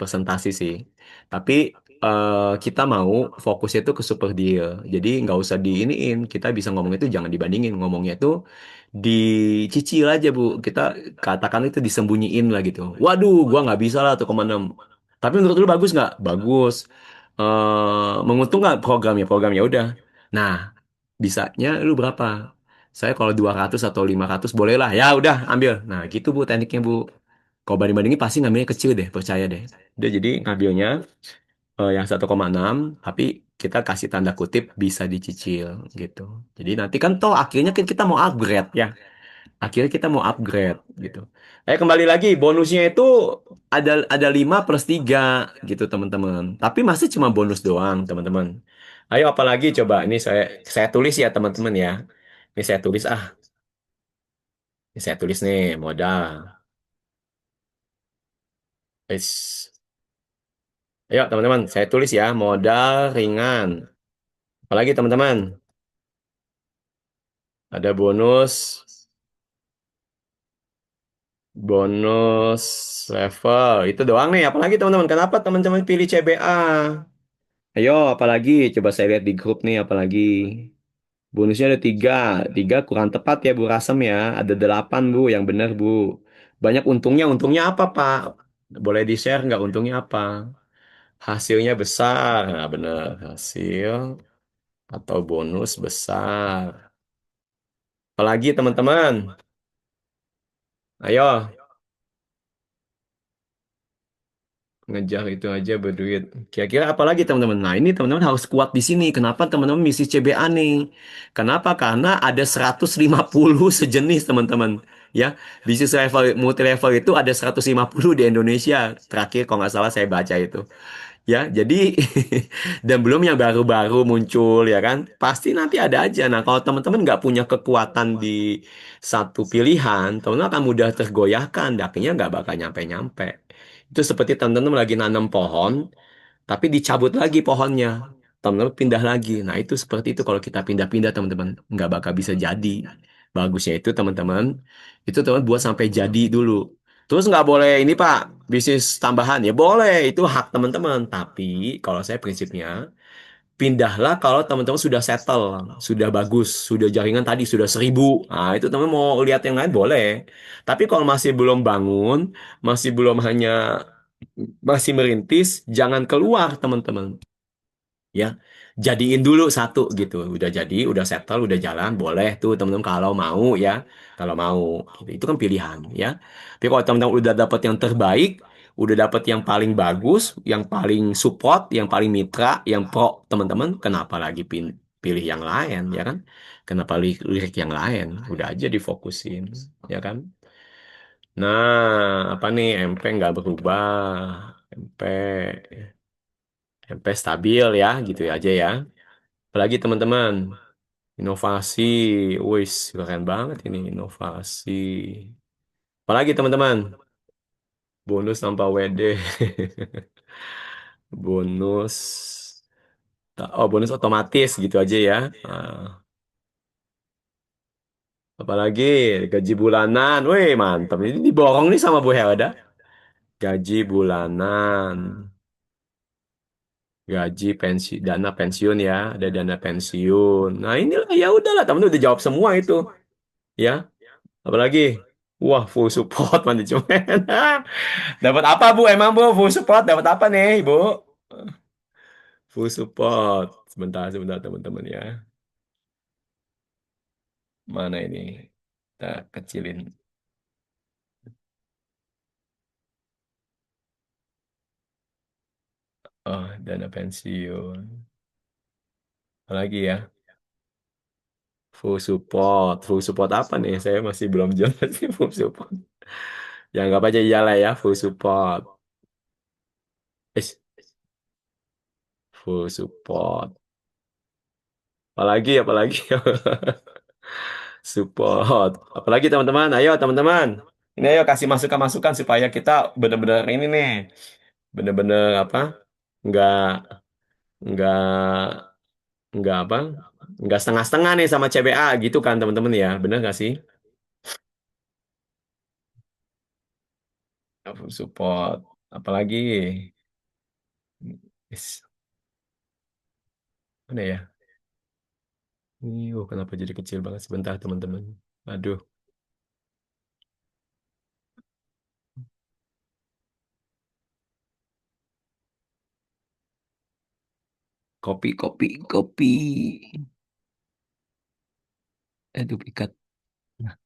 presentasi sih. Tapi kita mau fokusnya itu ke super deal. Jadi nggak usah diiniin. Kita bisa ngomong itu jangan dibandingin. Ngomongnya itu dicicil aja, Bu. Kita katakan itu disembunyiin lah gitu. Waduh, gua nggak bisa lah 1,6. Tapi menurut lu bagus nggak? Bagus. Menguntungkan nggak programnya? Programnya udah. Nah, bisanya lu berapa? Saya kalau 200 atau 500 boleh lah. Ya udah ambil. Nah gitu Bu tekniknya Bu. Kalau banding-bandingin pasti ngambilnya kecil deh, percaya deh. Udah jadi ngambilnya yang 1,6 tapi kita kasih tanda kutip bisa dicicil gitu. Jadi nanti kan toh akhirnya kan kita mau upgrade ya. Akhirnya kita mau upgrade gitu. Kembali lagi bonusnya itu ada 5 plus 3 gitu teman-teman. Tapi masih cuma bonus doang teman-teman. Ayo apalagi coba ini saya tulis ya teman-teman ya. Ini saya tulis Ini saya tulis nih modal. Is. Ayo teman-teman, saya tulis ya modal ringan. Apalagi teman-teman, ada bonus level. Itu doang nih. Apalagi teman-teman, kenapa teman-teman pilih CBA? Ayo, apalagi? Coba saya lihat di grup nih, apalagi? Bonusnya ada 3. 3 kurang tepat ya Bu Rasem ya. Ada 8 Bu, yang benar Bu. Banyak untungnya. Untungnya apa Pak? Boleh di-share nggak untungnya apa? Hasilnya besar. Nah, benar. Hasil atau bonus besar. Apalagi teman-teman? Ayo, ngejar itu aja berduit. Kira-kira apa lagi teman-teman? Nah, ini teman-teman harus kuat di sini. Kenapa teman-teman misi CBA nih? Kenapa? Karena ada 150 sejenis teman-teman. Ya, bisnis level multi level itu ada 150 di Indonesia. Terakhir kalau nggak salah saya baca itu. Ya, jadi dan belum yang baru-baru muncul ya kan, pasti nanti ada aja. Nah, kalau teman-teman nggak punya kekuatan di satu pilihan, teman-teman akan mudah tergoyahkan, akhirnya nggak bakal nyampe-nyampe. Itu seperti teman-teman lagi nanam pohon, tapi dicabut lagi pohonnya, teman-teman pindah lagi. Nah, itu seperti itu kalau kita pindah-pindah teman-teman, nggak bakal bisa jadi. Bagusnya itu teman-teman, itu teman buat sampai jadi dulu. Terus nggak boleh ini Pak, bisnis tambahan ya boleh, itu hak teman-teman. Tapi kalau saya prinsipnya, pindahlah kalau teman-teman sudah settle, sudah bagus, sudah jaringan tadi sudah 1.000. Nah itu teman mau lihat yang lain boleh. Tapi kalau masih belum bangun, masih belum hanya masih merintis, jangan keluar teman-teman. Ya, jadiin dulu satu gitu. Udah jadi, udah settle, udah jalan, boleh tuh teman-teman kalau mau ya, kalau mau. Gitu. Itu kan pilihan ya. Tapi kalau teman-teman udah dapat yang terbaik, udah dapat yang paling bagus, yang paling support, yang paling mitra, yang pro teman-teman, kenapa lagi pilih yang lain ya kan? Kenapa lirik yang lain? Udah aja difokusin ya kan? Nah, apa nih MP nggak berubah, MP MP stabil ya, gitu aja ya. Apalagi teman-teman, inovasi, wis keren banget ini inovasi. Apalagi teman-teman, bonus tanpa WD, bonus, bonus otomatis gitu aja ya. Ah, apalagi gaji bulanan, wih mantap. Ini diborong nih sama Bu Helda. Gaji bulanan, gaji dana pensiun ya, ada dana pensiun. Nah inilah ya udahlah, teman-teman udah jawab semua itu ya. Apalagi, wah full support manajemen. Dapat apa Bu? Emang Bu full support dapat apa nih Bu? Full support. Sebentar teman-teman ya. Mana ini? Kita kecilin. Oh, dana pensiun. Apalagi ya? Full support. Full support apa nih? Saya masih belum jelas sih full support. Ya anggap aja iyalah ya full support. Eh, full support. Apalagi. Support. Apalagi teman-teman, ayo teman-teman. Ini ayo kasih masukan-masukan supaya kita benar-benar ini nih, benar-benar apa? Nggak nggak nggak apa, nggak setengah-setengah nih sama CBA gitu kan teman-teman ya, bener nggak sih? Full support, apalagi, Is- mana ya? Ini, kenapa jadi kecil banget sebentar teman-teman? Aduh, kopi, kopi, kopi. Duplikat. Nah,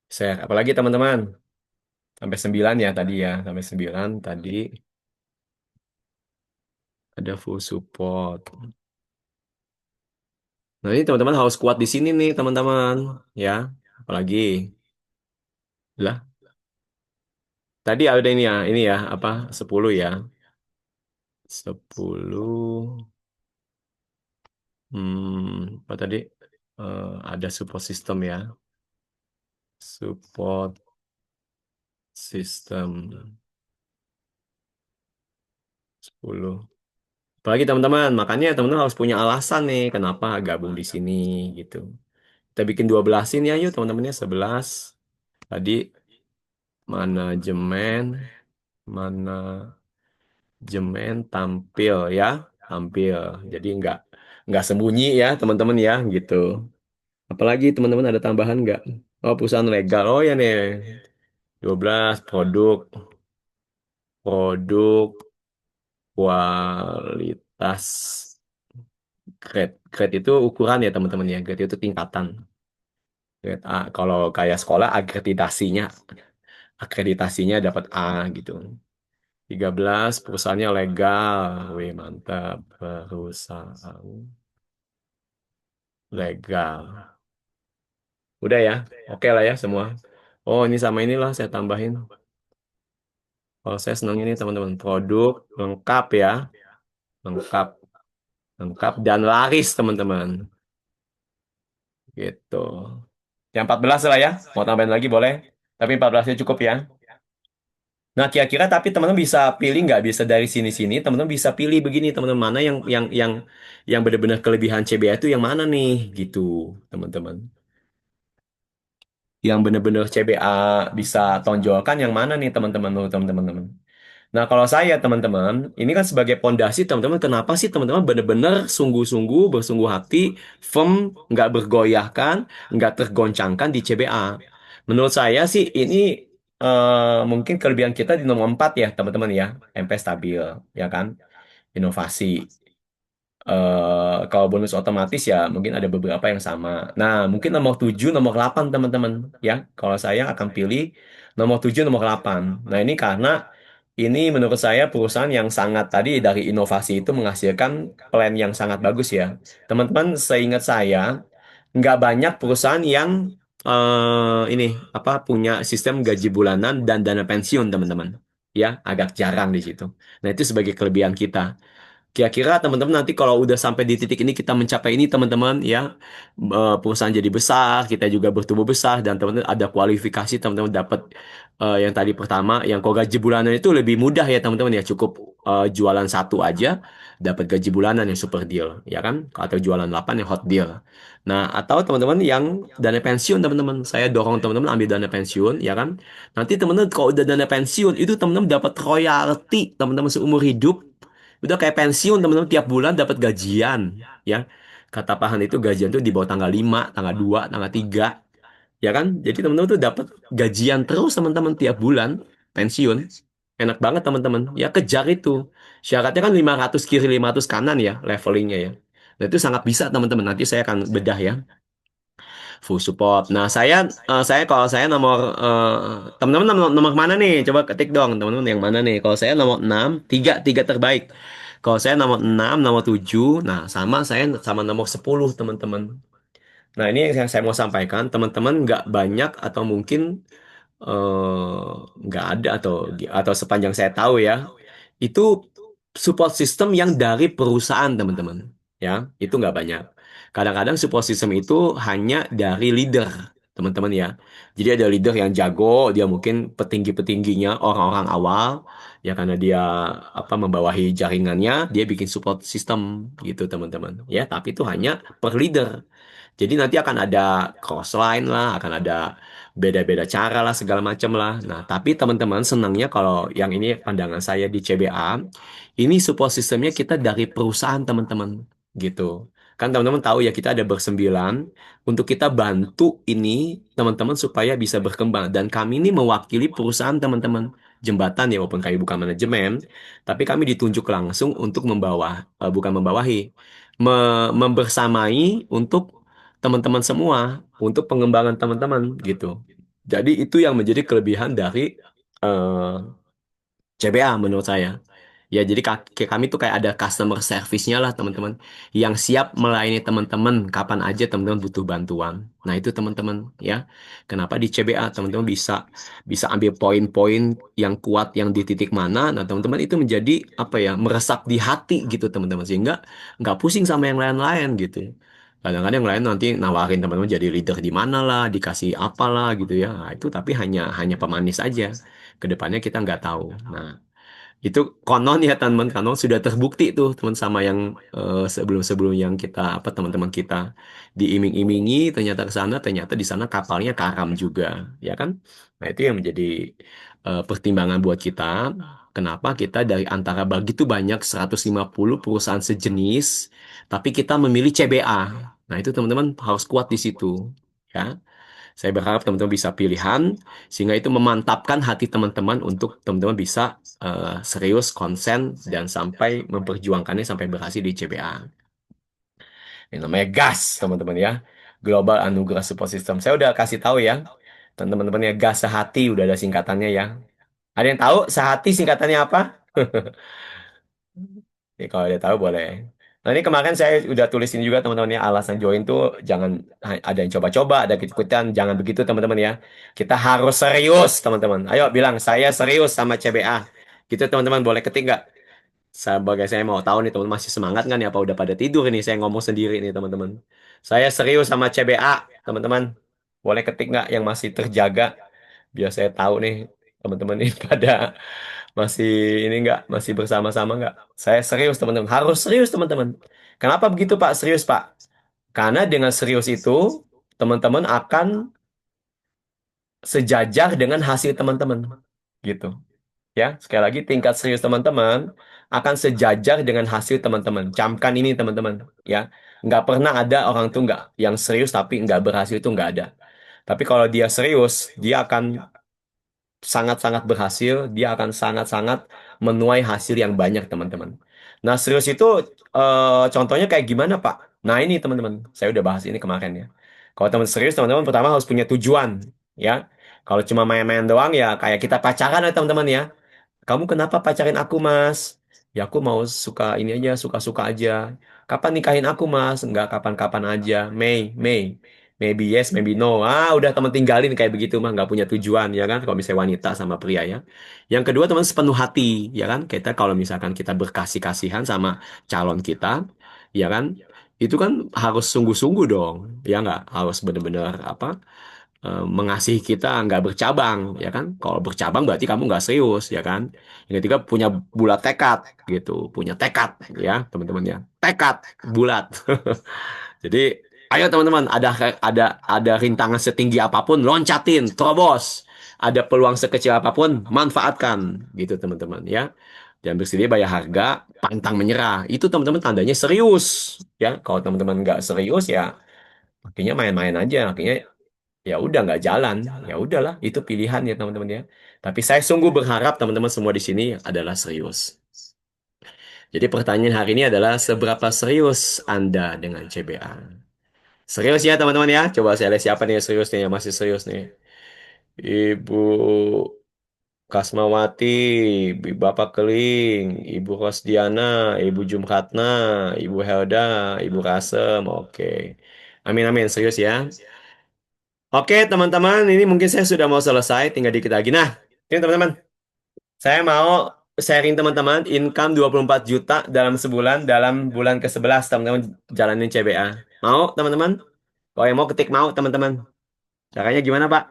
share, apalagi teman-teman? Sampai 9 ya tadi ya, sampai 9 tadi ada full support. Nah, ini teman-teman harus kuat di sini nih, teman-teman. Ya, apalagi lah. Tadi ada ini ya, apa? 10 ya. 10. Apa tadi? Ada support system ya. Support system 10. Apalagi teman-teman, makanya teman-teman harus punya alasan nih kenapa gabung di sini gitu. Kita bikin 12-in ya yuk teman-temannya 11. Tadi manajemen, manajemen tampil ya, tampil. Jadi nggak sembunyi ya teman-teman ya gitu. Apalagi teman-teman ada tambahan nggak? Oh, perusahaan legal. Oh ya nih, 12 produk, produk kualitas. Grade itu ukuran ya teman-teman ya. Grade itu tingkatan. Grade A. Kalau kayak sekolah akreditasinya dapat A gitu. 13 perusahaannya legal. Wih, mantap. Perusahaan legal. Udah ya. Oke lah ya semua. Oh, ini sama inilah saya tambahin. Kalau saya senang ini teman-teman. Produk lengkap ya. Lengkap. Lengkap dan laris teman-teman. Gitu. Yang 14 lah ya. Mau tambahin lagi boleh. Tapi 14-nya cukup ya. Nah, kira-kira tapi teman-teman bisa pilih nggak, bisa dari sini-sini teman-teman bisa pilih begini teman-teman, mana yang benar-benar kelebihan CBA itu yang mana nih gitu teman-teman. Yang benar-benar CBA bisa tonjolkan yang mana nih teman-teman menurut teman-teman. Nah, kalau saya teman-teman, ini kan sebagai pondasi teman-teman, kenapa sih teman-teman benar-benar sungguh-sungguh, bersungguh hati, firm, nggak bergoyahkan, nggak tergoncangkan di CBA. Menurut saya sih ini mungkin kelebihan kita di nomor 4 ya teman-teman ya, MP stabil, ya kan? Inovasi. Kalau bonus otomatis ya mungkin ada beberapa yang sama. Nah, mungkin nomor 7, nomor 8 teman-teman ya. Kalau saya akan pilih nomor 7, nomor 8. Nah, ini karena ini menurut saya perusahaan yang sangat tadi dari inovasi itu menghasilkan plan yang sangat bagus ya. Teman-teman, seingat saya nggak banyak perusahaan yang ini apa punya sistem gaji bulanan dan dana pensiun teman-teman. Ya, agak jarang di situ. Nah, itu sebagai kelebihan kita. Kira-kira teman-teman nanti kalau udah sampai di titik ini kita mencapai ini teman-teman ya, perusahaan jadi besar, kita juga bertumbuh besar dan teman-teman ada kualifikasi teman-teman dapat yang tadi pertama yang kalau gaji bulanan itu lebih mudah ya teman-teman ya, cukup jualan satu aja dapat gaji bulanan yang super deal ya kan, atau jualan 8 yang hot deal. Nah, atau teman-teman yang dana pensiun teman-teman, saya dorong teman-teman ambil dana pensiun ya kan. Nanti teman-teman kalau udah dana pensiun itu teman-teman dapat royalti teman-teman seumur hidup. Udah kayak pensiun teman-teman tiap bulan dapat gajian ya. Kata Pahan itu gajian tuh di bawah tanggal 5, tanggal 2, tanggal 3 ya kan. Jadi teman-teman tuh dapat gajian terus teman-teman tiap bulan pensiun. Enak banget teman-teman. Ya kejar itu. Syaratnya kan 500 kiri 500 kanan ya levelingnya ya. Nah, itu sangat bisa teman-teman. Nanti saya akan bedah ya. Full support. Nah, saya kalau saya nomor teman-teman nomor mana nih? Coba ketik dong teman-teman yang mana nih? Kalau saya nomor 6, tiga terbaik. Kalau saya nomor 6, nomor 7, nah sama saya sama nomor 10 teman-teman. Nah, ini yang saya mau sampaikan, teman-teman nggak banyak atau mungkin nggak ada atau sepanjang saya tahu ya, itu support system yang dari perusahaan teman-teman. Ya, itu nggak banyak. Kadang-kadang support system itu hanya dari leader. teman-teman ya. Jadi ada leader yang jago, dia mungkin petinggi-petingginya orang-orang awal, ya karena dia apa membawahi jaringannya, dia bikin support system gitu teman-teman. Ya, tapi itu hanya per leader. Jadi nanti akan ada cross line lah, akan ada beda-beda cara lah, segala macam lah. Nah, tapi teman-teman senangnya kalau yang ini pandangan saya di CBA, ini support sistemnya kita dari perusahaan teman-teman gitu. Kan teman-teman tahu ya kita ada bersembilan untuk kita bantu ini teman-teman supaya bisa berkembang. Dan kami ini mewakili perusahaan teman-teman jembatan ya walaupun kami bukan manajemen, tapi kami ditunjuk langsung untuk bukan membawahi, membersamai untuk teman-teman semua untuk pengembangan teman-teman gitu. Jadi itu yang menjadi kelebihan dari eh, CBA menurut saya. Ya, jadi kami tuh kayak ada customer service-nya lah teman-teman yang siap melayani teman-teman kapan aja teman-teman butuh bantuan. Nah, itu teman-teman ya. Kenapa di CBA teman-teman bisa bisa ambil poin-poin yang kuat yang di titik mana. Nah, teman-teman itu menjadi apa ya, meresap di hati gitu teman-teman sehingga nggak pusing sama yang lain-lain gitu. Kadang-kadang yang lain nanti nawarin teman-teman jadi leader di mana lah, dikasih apalah gitu ya. Nah, itu tapi hanya hanya pemanis aja. Kedepannya kita nggak tahu. Nah, itu konon ya teman-teman, konon sudah terbukti tuh teman sama yang sebelum-sebelum yang kita apa teman-teman kita diiming-imingi ternyata ke sana ternyata di sana kapalnya karam juga, ya kan? Nah, itu yang menjadi pertimbangan buat kita. Kenapa kita dari antara begitu banyak 150 perusahaan sejenis, tapi kita memilih CBA. Nah, itu teman-teman harus kuat di situ. Ya, saya berharap teman-teman bisa pilihan sehingga itu memantapkan hati teman-teman untuk teman-teman bisa serius, konsen, dan sampai memperjuangkannya sampai berhasil di CBA. Ini namanya GAS, teman-teman ya. Global Anugerah Support System. Saya udah kasih tahu ya, teman-teman ya, GAS sehati udah ada singkatannya ya. Ada yang tahu sehati singkatannya apa? Ya, kalau ada tahu boleh. Nah, ini kemarin saya udah tulisin juga teman-teman ya, alasan join tuh jangan ada yang coba-coba, ada ikut-ikutan, jangan begitu teman-teman ya. Kita harus serius teman-teman. Ayo bilang saya serius sama CBA. Gitu teman-teman boleh ketik nggak? Sebagai saya mau tahu nih teman masih semangat nggak nih apa udah pada tidur nih saya ngomong sendiri nih teman-teman. Saya serius sama CBA teman-teman. Boleh ketik nggak yang masih terjaga biar saya tahu nih teman-teman ini pada masih ini nggak, masih bersama-sama nggak? Saya serius teman-teman, harus serius teman-teman. Kenapa begitu Pak? Serius Pak? Karena dengan serius itu teman-teman akan sejajar dengan hasil teman-teman, gitu. Ya, sekali lagi tingkat serius teman-teman akan sejajar dengan hasil teman-teman. Camkan ini teman-teman, ya. Nggak pernah ada orang tuh nggak yang serius tapi nggak berhasil itu nggak ada. Tapi kalau dia serius, dia akan sangat-sangat berhasil, dia akan sangat-sangat menuai hasil yang banyak, teman-teman. Nah, serius itu contohnya kayak gimana, Pak? Nah, ini teman-teman, saya udah bahas ini kemarin ya. Kalau teman serius, teman-teman pertama harus punya tujuan, ya. Kalau cuma main-main doang ya kayak kita pacaran ya, teman-teman ya. Kamu kenapa pacarin aku, Mas? Ya aku mau suka ini aja, suka-suka aja. Kapan nikahin aku, Mas? Enggak kapan-kapan aja. May, May. Maybe yes, maybe no. Ah, udah teman tinggalin kayak begitu mah, nggak punya tujuan, ya kan? Kalau misalnya wanita sama pria ya. Yang kedua, teman sepenuh hati, ya kan? Kita kalau misalkan kita berkasih-kasihan sama calon kita, ya kan? Itu kan harus sungguh-sungguh dong, ya nggak? Harus benar-benar apa? Mengasihi kita nggak bercabang, ya kan? Kalau bercabang berarti kamu nggak serius, ya kan? Yang ketiga punya bulat tekad, gitu, punya tekad, ya teman-teman ya, tekad bulat. Jadi, ayo teman-teman, ada rintangan setinggi apapun, loncatin, terobos. Ada peluang sekecil apapun, manfaatkan, gitu teman-teman ya. Dan bersedia bayar harga, pantang menyerah. Itu teman-teman tandanya serius, ya. Kalau teman-teman nggak serius ya, akhirnya main-main aja, akhirnya ya udah nggak jalan, ya udahlah itu pilihan ya teman-teman ya. Tapi saya sungguh berharap teman-teman semua di sini adalah serius. Jadi pertanyaan hari ini adalah seberapa serius Anda dengan CBA? Serius ya teman-teman ya. Coba saya lihat siapa nih yang serius nih yang masih serius nih. Ibu Kasmawati, Bapak Keling, Ibu Rosdiana, Ibu Jumratna, Ibu Helda, Ibu Rasem. Oke. Amin amin serius ya. Oke, teman-teman, ini mungkin saya sudah mau selesai, tinggal dikit lagi. Nah, ini teman-teman, saya mau sharing teman-teman income 24 juta dalam sebulan, dalam bulan ke-11, teman-teman jalanin CBA. Mau, teman-teman? Kalau yang mau ketik mau, teman-teman. Caranya gimana, Pak?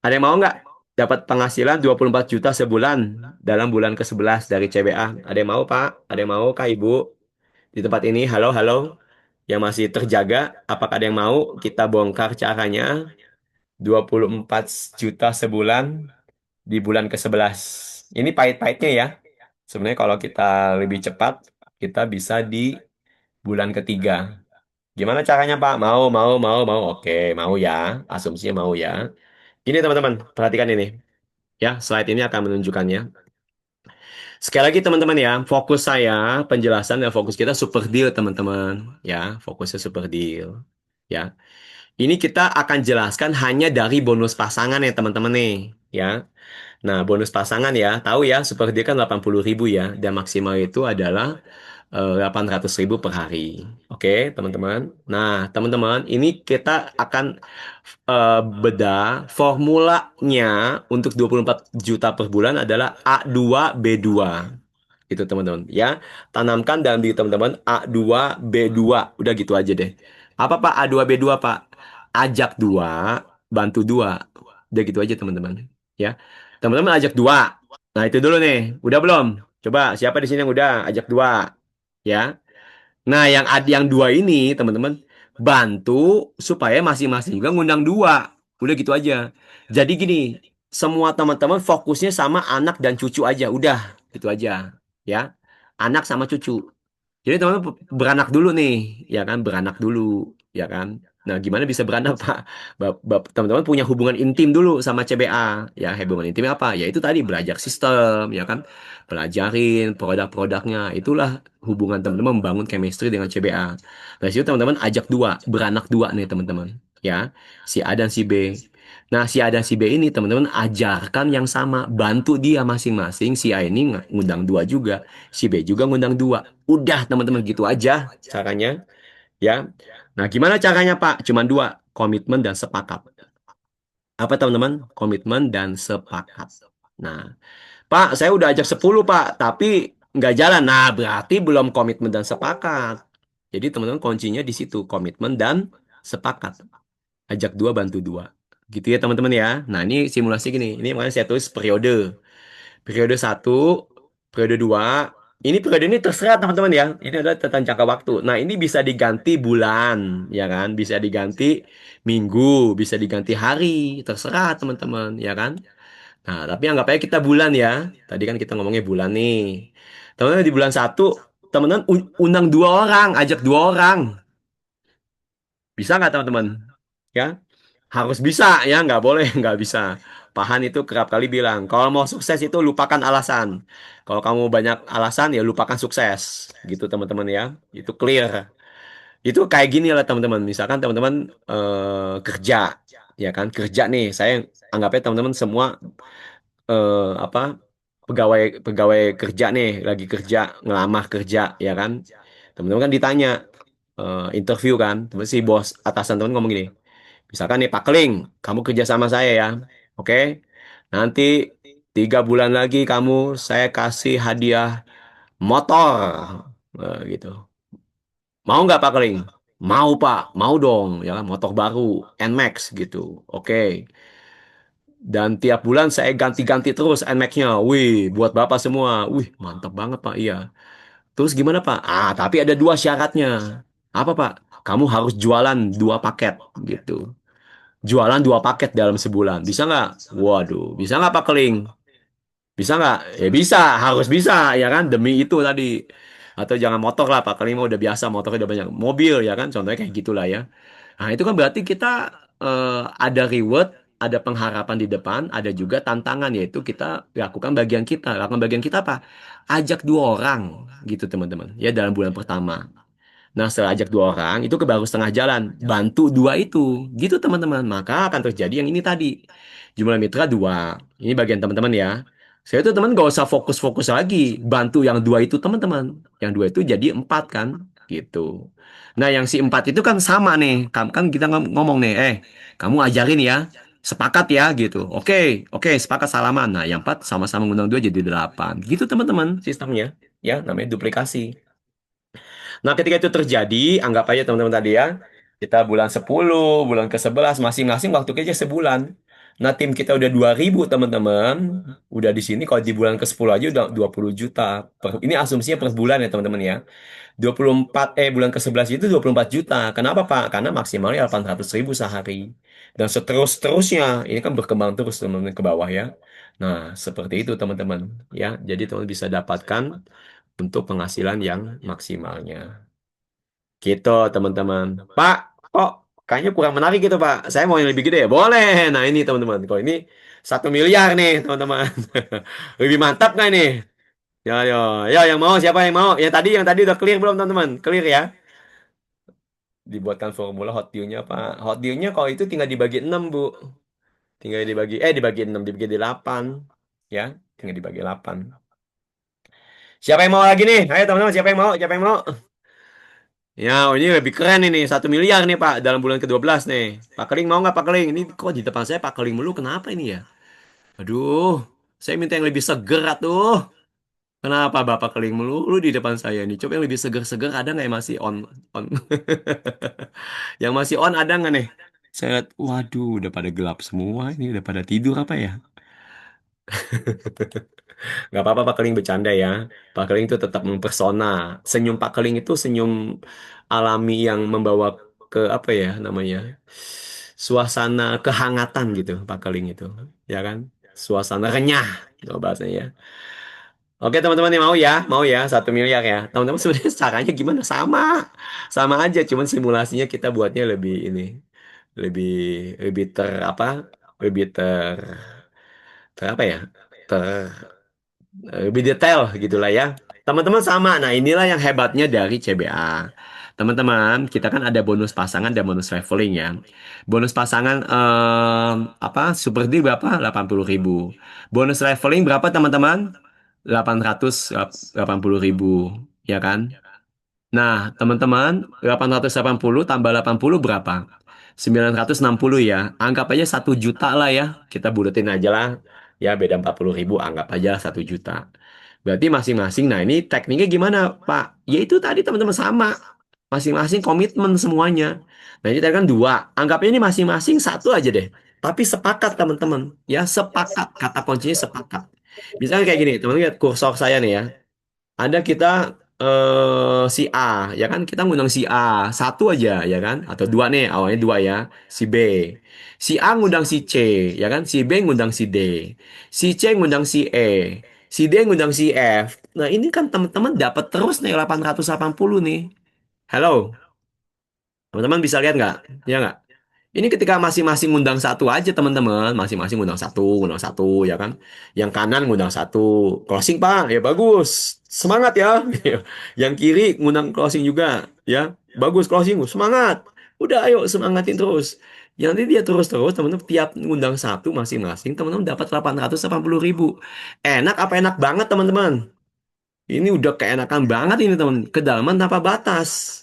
Ada yang mau nggak dapat penghasilan 24 juta sebulan dalam bulan ke-11 dari CBA? Ada yang mau, Pak? Ada yang mau, Kak, Ibu? Di tempat ini, halo, halo. Yang masih terjaga, apakah ada yang mau kita bongkar caranya 24 juta sebulan di bulan ke-11? Ini pahit-pahitnya ya. Sebenarnya kalau kita lebih cepat, kita bisa di bulan ketiga. Gimana caranya, Pak? Mau, mau, mau, mau. Oke, mau ya. Asumsinya mau ya. Ini teman-teman, perhatikan ini. Ya, slide ini akan menunjukkannya. Sekali lagi teman-teman ya, fokus saya, penjelasan dan fokus kita super deal teman-teman. Ya, fokusnya super deal. Ya, ini kita akan jelaskan hanya dari bonus pasangan ya teman-teman nih. Ya, nah bonus pasangan ya, tahu ya, super deal kan 80.000 ya, dan maksimal itu adalah 800.000 per hari. Oke, teman-teman. Nah, teman-teman, ini kita akan bedah formulanya untuk 24 juta per bulan adalah A2B2. Itu teman-teman ya. Tanamkan dalam diri teman-teman A2B2. Udah gitu aja deh. Apa Pak A2B2 Pak? Ajak dua, bantu dua. Udah gitu aja teman-teman. Ya. Teman-teman ajak dua. Nah, itu dulu nih. Udah belum? Coba siapa di sini yang udah ajak dua? Ya. Nah, yang dua ini, teman-teman, bantu supaya masing-masing juga ngundang dua. Udah gitu aja. Jadi gini, semua teman-teman fokusnya sama anak dan cucu aja. Udah, gitu aja. Ya. Anak sama cucu. Jadi teman-teman beranak dulu nih, ya kan? Beranak dulu, ya kan? Nah, gimana bisa beranak, Pak? Teman-teman punya hubungan intim dulu sama CBA, ya. Hubungan intimnya apa? Ya itu tadi belajar sistem, ya kan? Pelajarin produk-produknya. Itulah hubungan teman-teman membangun chemistry dengan CBA. Nah, situ teman-teman ajak dua, beranak dua nih teman-teman, ya. Si A dan si B. Nah, si A dan si B ini teman-teman ajarkan yang sama, bantu dia masing-masing. Si A ini ngundang dua juga, si B juga ngundang dua. Udah teman-teman gitu aja caranya ya. Nah, gimana caranya Pak? Cuman dua, komitmen dan sepakat. Apa teman-teman? Komitmen dan sepakat. Nah, Pak, saya udah ajak 10 Pak, tapi nggak jalan. Nah, berarti belum komitmen dan sepakat. Jadi teman-teman kuncinya di situ, komitmen dan sepakat. Ajak dua, bantu dua. Gitu ya teman-teman ya. Nah, ini simulasi gini. Ini makanya saya tulis periode. Periode satu, periode dua. Ini periode ini terserah teman-teman ya. Ini adalah tentang jangka waktu. Nah, ini bisa diganti bulan, ya kan? Bisa diganti minggu, bisa diganti hari. Terserah teman-teman, ya kan? Nah, tapi anggap aja kita bulan ya. Tadi kan kita ngomongnya bulan nih. Teman-teman di bulan satu, teman-teman undang dua orang, ajak dua orang. Bisa nggak teman-teman? Ya, harus bisa ya, nggak boleh nggak bisa. Pahan itu kerap kali bilang, kalau mau sukses itu lupakan alasan. Kalau kamu banyak alasan ya lupakan sukses. Gitu teman-teman ya. Itu clear. Itu kayak gini lah teman-teman. Misalkan teman-teman kerja, ya kan? Kerja nih, saya anggapnya teman-teman semua apa pegawai pegawai kerja nih, lagi kerja, ngelamar kerja, ya kan? Teman-teman kan ditanya interview kan, terus si bos atasan teman ngomong gini. Misalkan nih Pak Keling, kamu kerja sama saya ya, oke? Nanti 3 bulan lagi kamu saya kasih hadiah motor, gitu. Mau nggak Pak Keling? Mau Pak, mau dong, ya kan? Motor baru, NMAX gitu, oke. Dan tiap bulan saya ganti-ganti terus NMAX-nya. Wih, buat Bapak semua. Wih, mantap banget Pak, iya. Terus gimana Pak? Ah, tapi ada dua syaratnya. Apa Pak? Kamu harus jualan 2 paket gitu. Jualan 2 paket dalam sebulan. Bisa nggak? Waduh, bisa nggak Pak Keling? Bisa nggak? Ya bisa, harus bisa ya kan? Demi itu tadi. Atau jangan motor lah, Pak Keling mah udah biasa, motornya udah banyak. Mobil ya kan? Contohnya kayak gitulah ya. Nah, itu kan berarti kita ada reward, ada pengharapan di depan, ada juga tantangan, yaitu kita lakukan bagian kita. Lakukan bagian kita apa? Ajak dua orang gitu teman-teman. Ya dalam bulan pertama. Nah, setelah ajak dua orang, itu ke baru setengah jalan. Bantu dua itu. Gitu, teman-teman. Maka akan terjadi yang ini tadi. Jumlah mitra dua. Ini bagian teman-teman ya. Saya tuh teman gak usah fokus-fokus lagi. Bantu yang dua itu, teman-teman. Yang dua itu jadi 4 kan. Gitu. Nah, yang si 4 itu kan sama nih. Kan kita ngomong nih. Kamu ajarin ya. Sepakat ya, gitu. Oke, sepakat salaman. Nah, yang 4 sama-sama ngundang dua jadi 8. Gitu, teman-teman, sistemnya. Ya, namanya duplikasi. Nah, ketika itu terjadi, anggap aja teman-teman tadi ya, Kita bulan 10, bulan ke-11, masing-masing waktu kerja sebulan. Nah, tim kita udah 2.000 teman-teman. Udah di sini kalau di bulan ke-10 aja udah 20 juta. Ini asumsinya per bulan ya teman-teman ya. 24 bulan ke-11 itu 24 juta. Kenapa Pak? Karena maksimalnya 800 ribu sehari. Dan seterus-terusnya. Ini kan berkembang terus teman-teman ke bawah ya. Nah, seperti itu teman-teman ya. Jadi teman bisa dapatkan untuk penghasilan yang maksimalnya. Gitu teman-teman. Pak, kok kayaknya kurang menarik gitu Pak. Saya mau yang lebih gede. Boleh. Nah ini teman-teman. Kalau ini 1 miliar nih teman-teman. Lebih mantap nggak nih? Ya, yo, yo, yang mau siapa yang mau? Yang tadi udah clear belum teman-teman? Clear ya? Dibuatkan formula hot deal-nya Pak. Hot deal-nya kalau itu tinggal dibagi 6 Bu. Tinggal dibagi 6, dibagi 8. Ya, tinggal dibagi 8. Siapa yang mau lagi nih? Ayo teman-teman, siapa yang mau? Siapa yang mau? Ya, oh, ini lebih keren ini. 1 miliar nih Pak dalam bulan ke-12 nih. Pak Keling mau nggak Pak Keling? Ini kok di depan saya Pak Keling mulu kenapa ini ya? Aduh, saya minta yang lebih seger atuh. Kenapa Bapak Keling melulu di depan saya nih? Coba yang lebih seger-seger ada nggak yang masih on? Yang masih on ada nggak nih? Saya lihat, waduh, udah pada gelap semua. Ini udah pada tidur apa ya? Nggak apa-apa Pak Keling bercanda ya. Pak Keling itu tetap mempersona. Senyum Pak Keling itu senyum alami yang membawa ke apa ya namanya? Suasana kehangatan gitu Pak Keling itu. Ya kan? Suasana renyah. Itu bahasanya ya. Oke teman-teman yang mau ya 1 miliar ya. Teman-teman sebenarnya caranya gimana? Sama aja. Cuman simulasinya kita buatnya lebih ini, lebih lebih ter apa? Lebih ter apa ya? Lebih detail gitulah ya. Teman-teman sama. Nah, inilah yang hebatnya dari CBA. Teman-teman, kita kan ada bonus pasangan dan bonus traveling ya. Bonus pasangan apa? Super deal berapa? 80.000. Bonus traveling berapa teman-teman? 880.000, ya kan? Nah, teman-teman, 880 tambah 80 berapa? 960 ya. Anggap aja 1 juta lah ya. Kita buletin aja lah. Ya, beda 40.000, anggap aja 1 juta. Berarti masing-masing. Nah, ini tekniknya gimana, Pak? Ya itu tadi teman-teman sama. Masing-masing komitmen semuanya. Nah, ini tadi kan dua. Anggapnya ini masing-masing satu aja deh. Tapi sepakat teman-teman. Ya, sepakat. Kata kuncinya sepakat. Misalnya kayak gini, teman-teman lihat kursor saya nih ya. Ada kita si A, ya kan? Kita ngundang si A satu aja, ya kan? Atau dua nih, awalnya dua ya. Si B, si A ngundang si C, ya kan? Si B ngundang si D, si C ngundang si E, si D ngundang si F. Nah ini kan teman-teman dapat terus nih 880 nih. Halo, teman-teman bisa lihat nggak? Ya nggak? Ini ketika masing-masing ngundang satu aja teman-teman, masing-masing ngundang satu ya kan. Yang kanan ngundang satu, closing Pak, ya bagus, semangat ya. Yang kiri ngundang closing juga, ya bagus closing, semangat. Udah ayo semangatin terus. Yang nanti dia terus-terus teman-teman tiap ngundang satu masing-masing teman-teman dapat 880.000. Enak apa enak banget teman-teman? Ini udah keenakan banget ini teman, kedalaman tanpa batas.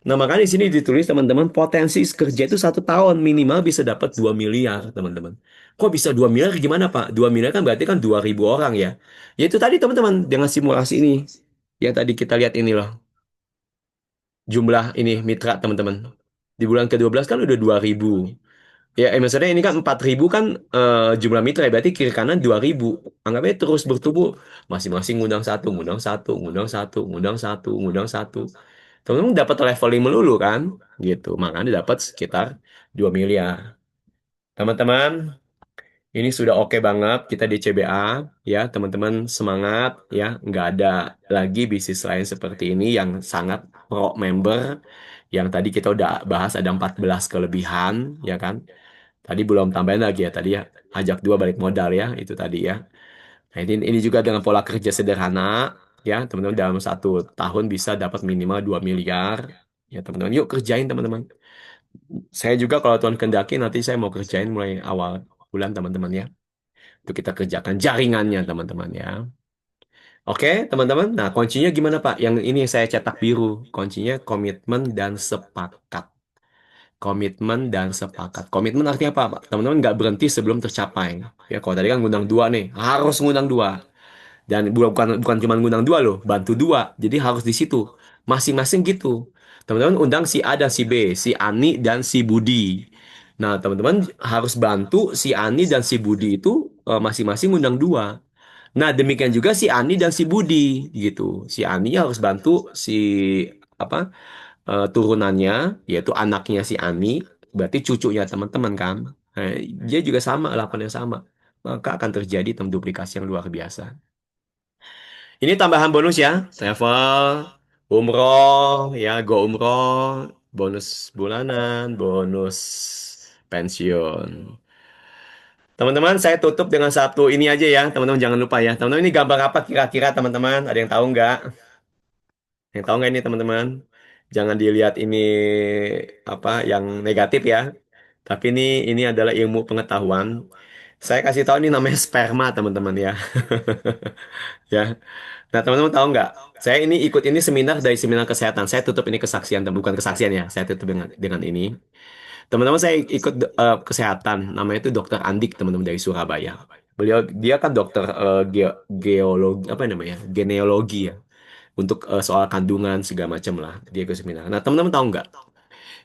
Nah, makanya di sini ditulis teman-teman potensi kerja itu 1 tahun minimal bisa dapat 2 miliar teman-teman. Kok bisa 2 miliar gimana Pak? 2 miliar kan berarti kan 2.000 orang ya. Ya itu tadi teman-teman dengan simulasi ini. Yang tadi kita lihat ini loh. Jumlah ini mitra teman-teman. Di bulan ke-12 kan udah 2.000. Ya, maksudnya ini kan 4.000 kan jumlah mitra ya. Berarti kiri kanan 2.000. Anggapnya terus bertumbuh. Masing-masing ngundang satu, ngundang satu, ngundang satu, ngundang satu, ngundang satu. Teman-teman dapat leveling melulu kan? Gitu. Makanya dapat sekitar 2 miliar. Teman-teman, ini sudah oke banget kita di CBA ya. Teman-teman semangat ya. Nggak ada lagi bisnis lain seperti ini yang sangat pro member. Yang tadi kita udah bahas ada 14 kelebihan ya kan. Tadi belum tambahin lagi ya tadi ya. Ajak dua balik modal ya. Itu tadi ya. Nah, ini juga dengan pola kerja sederhana ya. Teman-teman dalam 1 tahun bisa dapat minimal 2 miliar. Ya teman-teman, yuk kerjain teman-teman. Saya juga kalau Tuhan kendaki nanti saya mau kerjain mulai awal bulan teman-teman ya. Untuk kita kerjakan jaringannya teman-teman ya. Oke teman-teman. Nah kuncinya gimana Pak? Yang ini saya cetak biru. Kuncinya komitmen dan sepakat. Komitmen dan sepakat. Komitmen artinya apa, Pak? Teman-teman nggak berhenti sebelum tercapai. Ya, kalau tadi kan ngundang dua nih, harus ngundang dua. Dan bukan bukan cuma ngundang dua loh, bantu dua. Jadi harus di situ masing-masing gitu. Teman-teman undang si A dan si B, si Ani dan si Budi. Nah, teman-teman harus bantu si Ani dan si Budi itu masing-masing undang dua. Nah, demikian juga si Ani dan si Budi gitu. Si Ani harus bantu si apa turunannya, yaitu anaknya si Ani, berarti cucunya teman-teman kan. Nah, dia juga sama, lakukan yang sama. Maka akan terjadi duplikasi yang luar biasa. Ini tambahan bonus ya, travel, umroh, ya, go umroh, bonus bulanan, bonus pensiun. Teman-teman, saya tutup dengan satu ini aja ya, teman-teman jangan lupa ya. Teman-teman ini gambar apa kira-kira teman-teman? Ada yang tahu nggak? Yang tahu nggak ini teman-teman? Jangan dilihat ini apa yang negatif ya. Tapi ini adalah ilmu pengetahuan. Saya kasih tahu ini namanya sperma teman-teman ya. Ya. Nah, teman-teman tahu nggak? Saya ini ikut ini seminar dari seminar kesehatan. Saya tutup ini kesaksian, bukan kesaksian ya. Saya tutup dengan ini. Teman-teman saya ikut kesehatan. Namanya itu Dokter Andik, teman-teman dari Surabaya. Dia kan dokter geologi apa namanya? Genealogi ya. Untuk soal kandungan segala macam lah. Dia ikut seminar. Nah, teman-teman tahu nggak?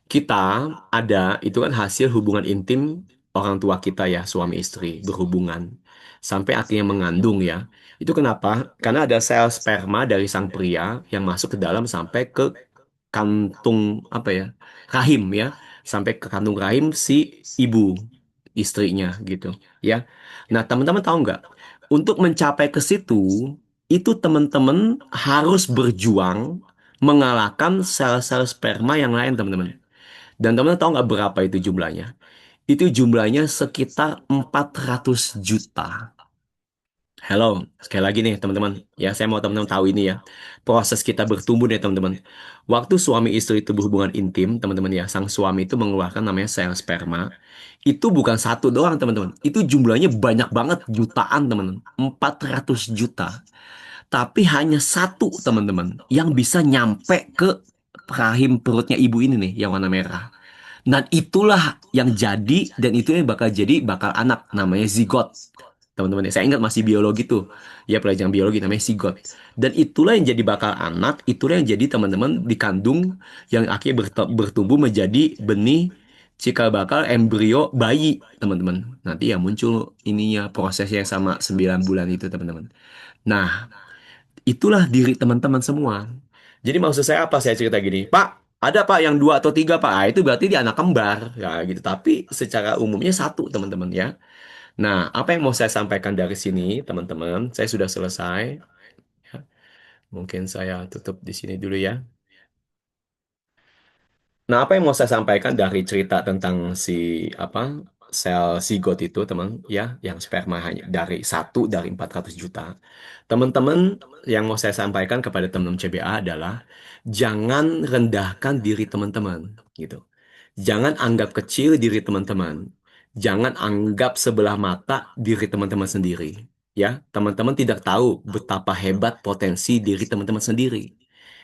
Kita ada itu kan hasil hubungan intim orang tua kita ya, suami istri berhubungan sampai akhirnya mengandung ya. Itu kenapa? Karena ada sel sperma dari sang pria yang masuk ke dalam sampai ke kantung apa ya? Rahim ya, sampai ke kantung rahim si ibu istrinya gitu ya. Nah, teman-teman tahu nggak? Untuk mencapai ke situ itu teman-teman harus berjuang mengalahkan sel-sel sperma yang lain, teman-teman. Dan teman-teman tahu nggak berapa itu jumlahnya? Itu jumlahnya sekitar 400 juta. Halo, sekali lagi nih teman-teman. Ya, saya mau teman-teman tahu ini ya. Proses kita bertumbuh nih teman-teman. Waktu suami istri itu berhubungan intim, teman-teman ya, sang suami itu mengeluarkan namanya sel sperma. Itu bukan satu doang teman-teman. Itu jumlahnya banyak banget, jutaan teman-teman. 400 juta. Tapi hanya satu teman-teman yang bisa nyampe ke rahim perutnya ibu ini nih, yang warna merah. Dan itulah yang jadi dan itu yang bakal jadi bakal anak namanya zigot. Teman-teman, saya ingat masih biologi tuh. Ya pelajaran biologi namanya zigot. Dan itulah yang jadi bakal anak, itulah yang jadi teman-teman dikandung yang akhirnya bertumbuh menjadi benih cikal bakal embrio bayi, teman-teman. Nanti yang muncul ininya prosesnya yang sama 9 bulan itu, teman-teman. Nah, itulah diri teman-teman semua. Jadi maksud saya apa saya cerita gini? Pak, ada Pak yang dua atau tiga Pak. Ah, itu berarti dia anak kembar. Ya gitu. Tapi secara umumnya satu teman-teman ya. Nah, apa yang mau saya sampaikan dari sini teman-teman? Saya sudah selesai. Ya, mungkin saya tutup di sini dulu ya. Nah, apa yang mau saya sampaikan dari cerita tentang si apa sel zigot itu, teman, ya, yang sperma hanya dari 1 dari 400 juta. Teman-teman, yang mau saya sampaikan kepada teman-teman CBA adalah jangan rendahkan diri teman-teman, gitu. Jangan anggap kecil diri teman-teman. Jangan anggap sebelah mata diri teman-teman sendiri. Ya, teman-teman tidak tahu betapa hebat potensi diri teman-teman sendiri.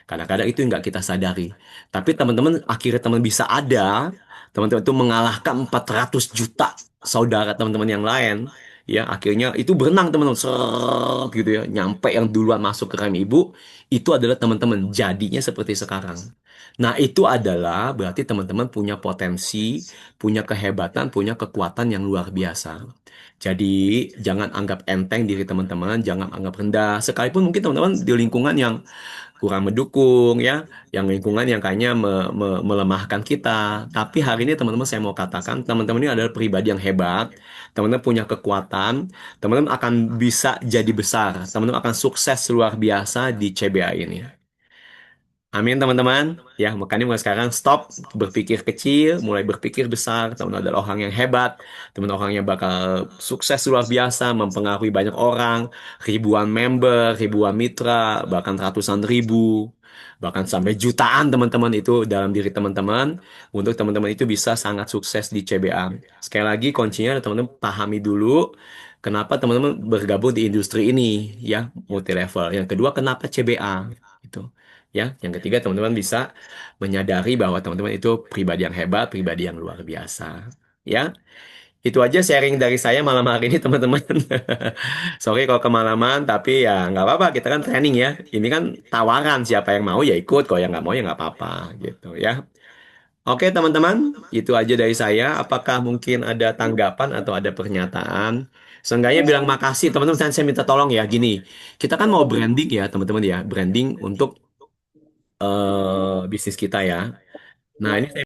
Kadang-kadang itu nggak kita sadari. Tapi teman-teman akhirnya teman bisa ada, teman-teman itu mengalahkan 400 juta saudara teman-teman yang lain. Ya, akhirnya itu berenang teman-teman, seret gitu ya, nyampe yang duluan masuk ke rahim ibu, itu adalah teman-teman jadinya seperti sekarang. Nah, itu adalah berarti teman-teman punya potensi, punya kehebatan, punya kekuatan yang luar biasa. Jadi, jangan anggap enteng diri teman-teman, jangan anggap rendah. Sekalipun mungkin teman-teman di lingkungan yang kurang mendukung ya, yang lingkungan yang kayaknya melemahkan kita. Tapi hari ini teman-teman saya mau katakan, teman-teman ini adalah pribadi yang hebat, teman-teman punya kekuatan, teman-teman akan bisa jadi besar, teman-teman akan sukses luar biasa di CBA ini. Amin teman-teman. Ya, makanya mulai sekarang stop berpikir kecil, mulai berpikir besar. Teman adalah orang yang hebat, teman orang yang bakal sukses luar biasa, mempengaruhi banyak orang, ribuan member, ribuan mitra, bahkan ratusan ribu, bahkan sampai jutaan teman-teman itu dalam diri teman-teman. Untuk teman-teman itu bisa sangat sukses di CBA. Sekali lagi kuncinya teman-teman pahami dulu kenapa teman-teman bergabung di industri ini ya, multi level. Yang kedua, kenapa CBA? Itu. Ya, yang ketiga teman-teman bisa menyadari bahwa teman-teman itu pribadi yang hebat, pribadi yang luar biasa. Ya, Itu aja sharing dari saya malam hari ini teman-teman. Sorry kalau kemalaman, tapi ya nggak apa-apa. Kita kan training ya. Ini kan tawaran, siapa yang mau ya ikut, kalau yang nggak mau ya nggak apa-apa gitu ya. Oke teman-teman, itu aja dari saya. Apakah mungkin ada tanggapan atau ada pernyataan? Seenggaknya bilang makasih teman-teman. Saya minta tolong ya. Gini, kita kan mau branding ya teman-teman ya, branding untuk bisnis kita ya. Nah ini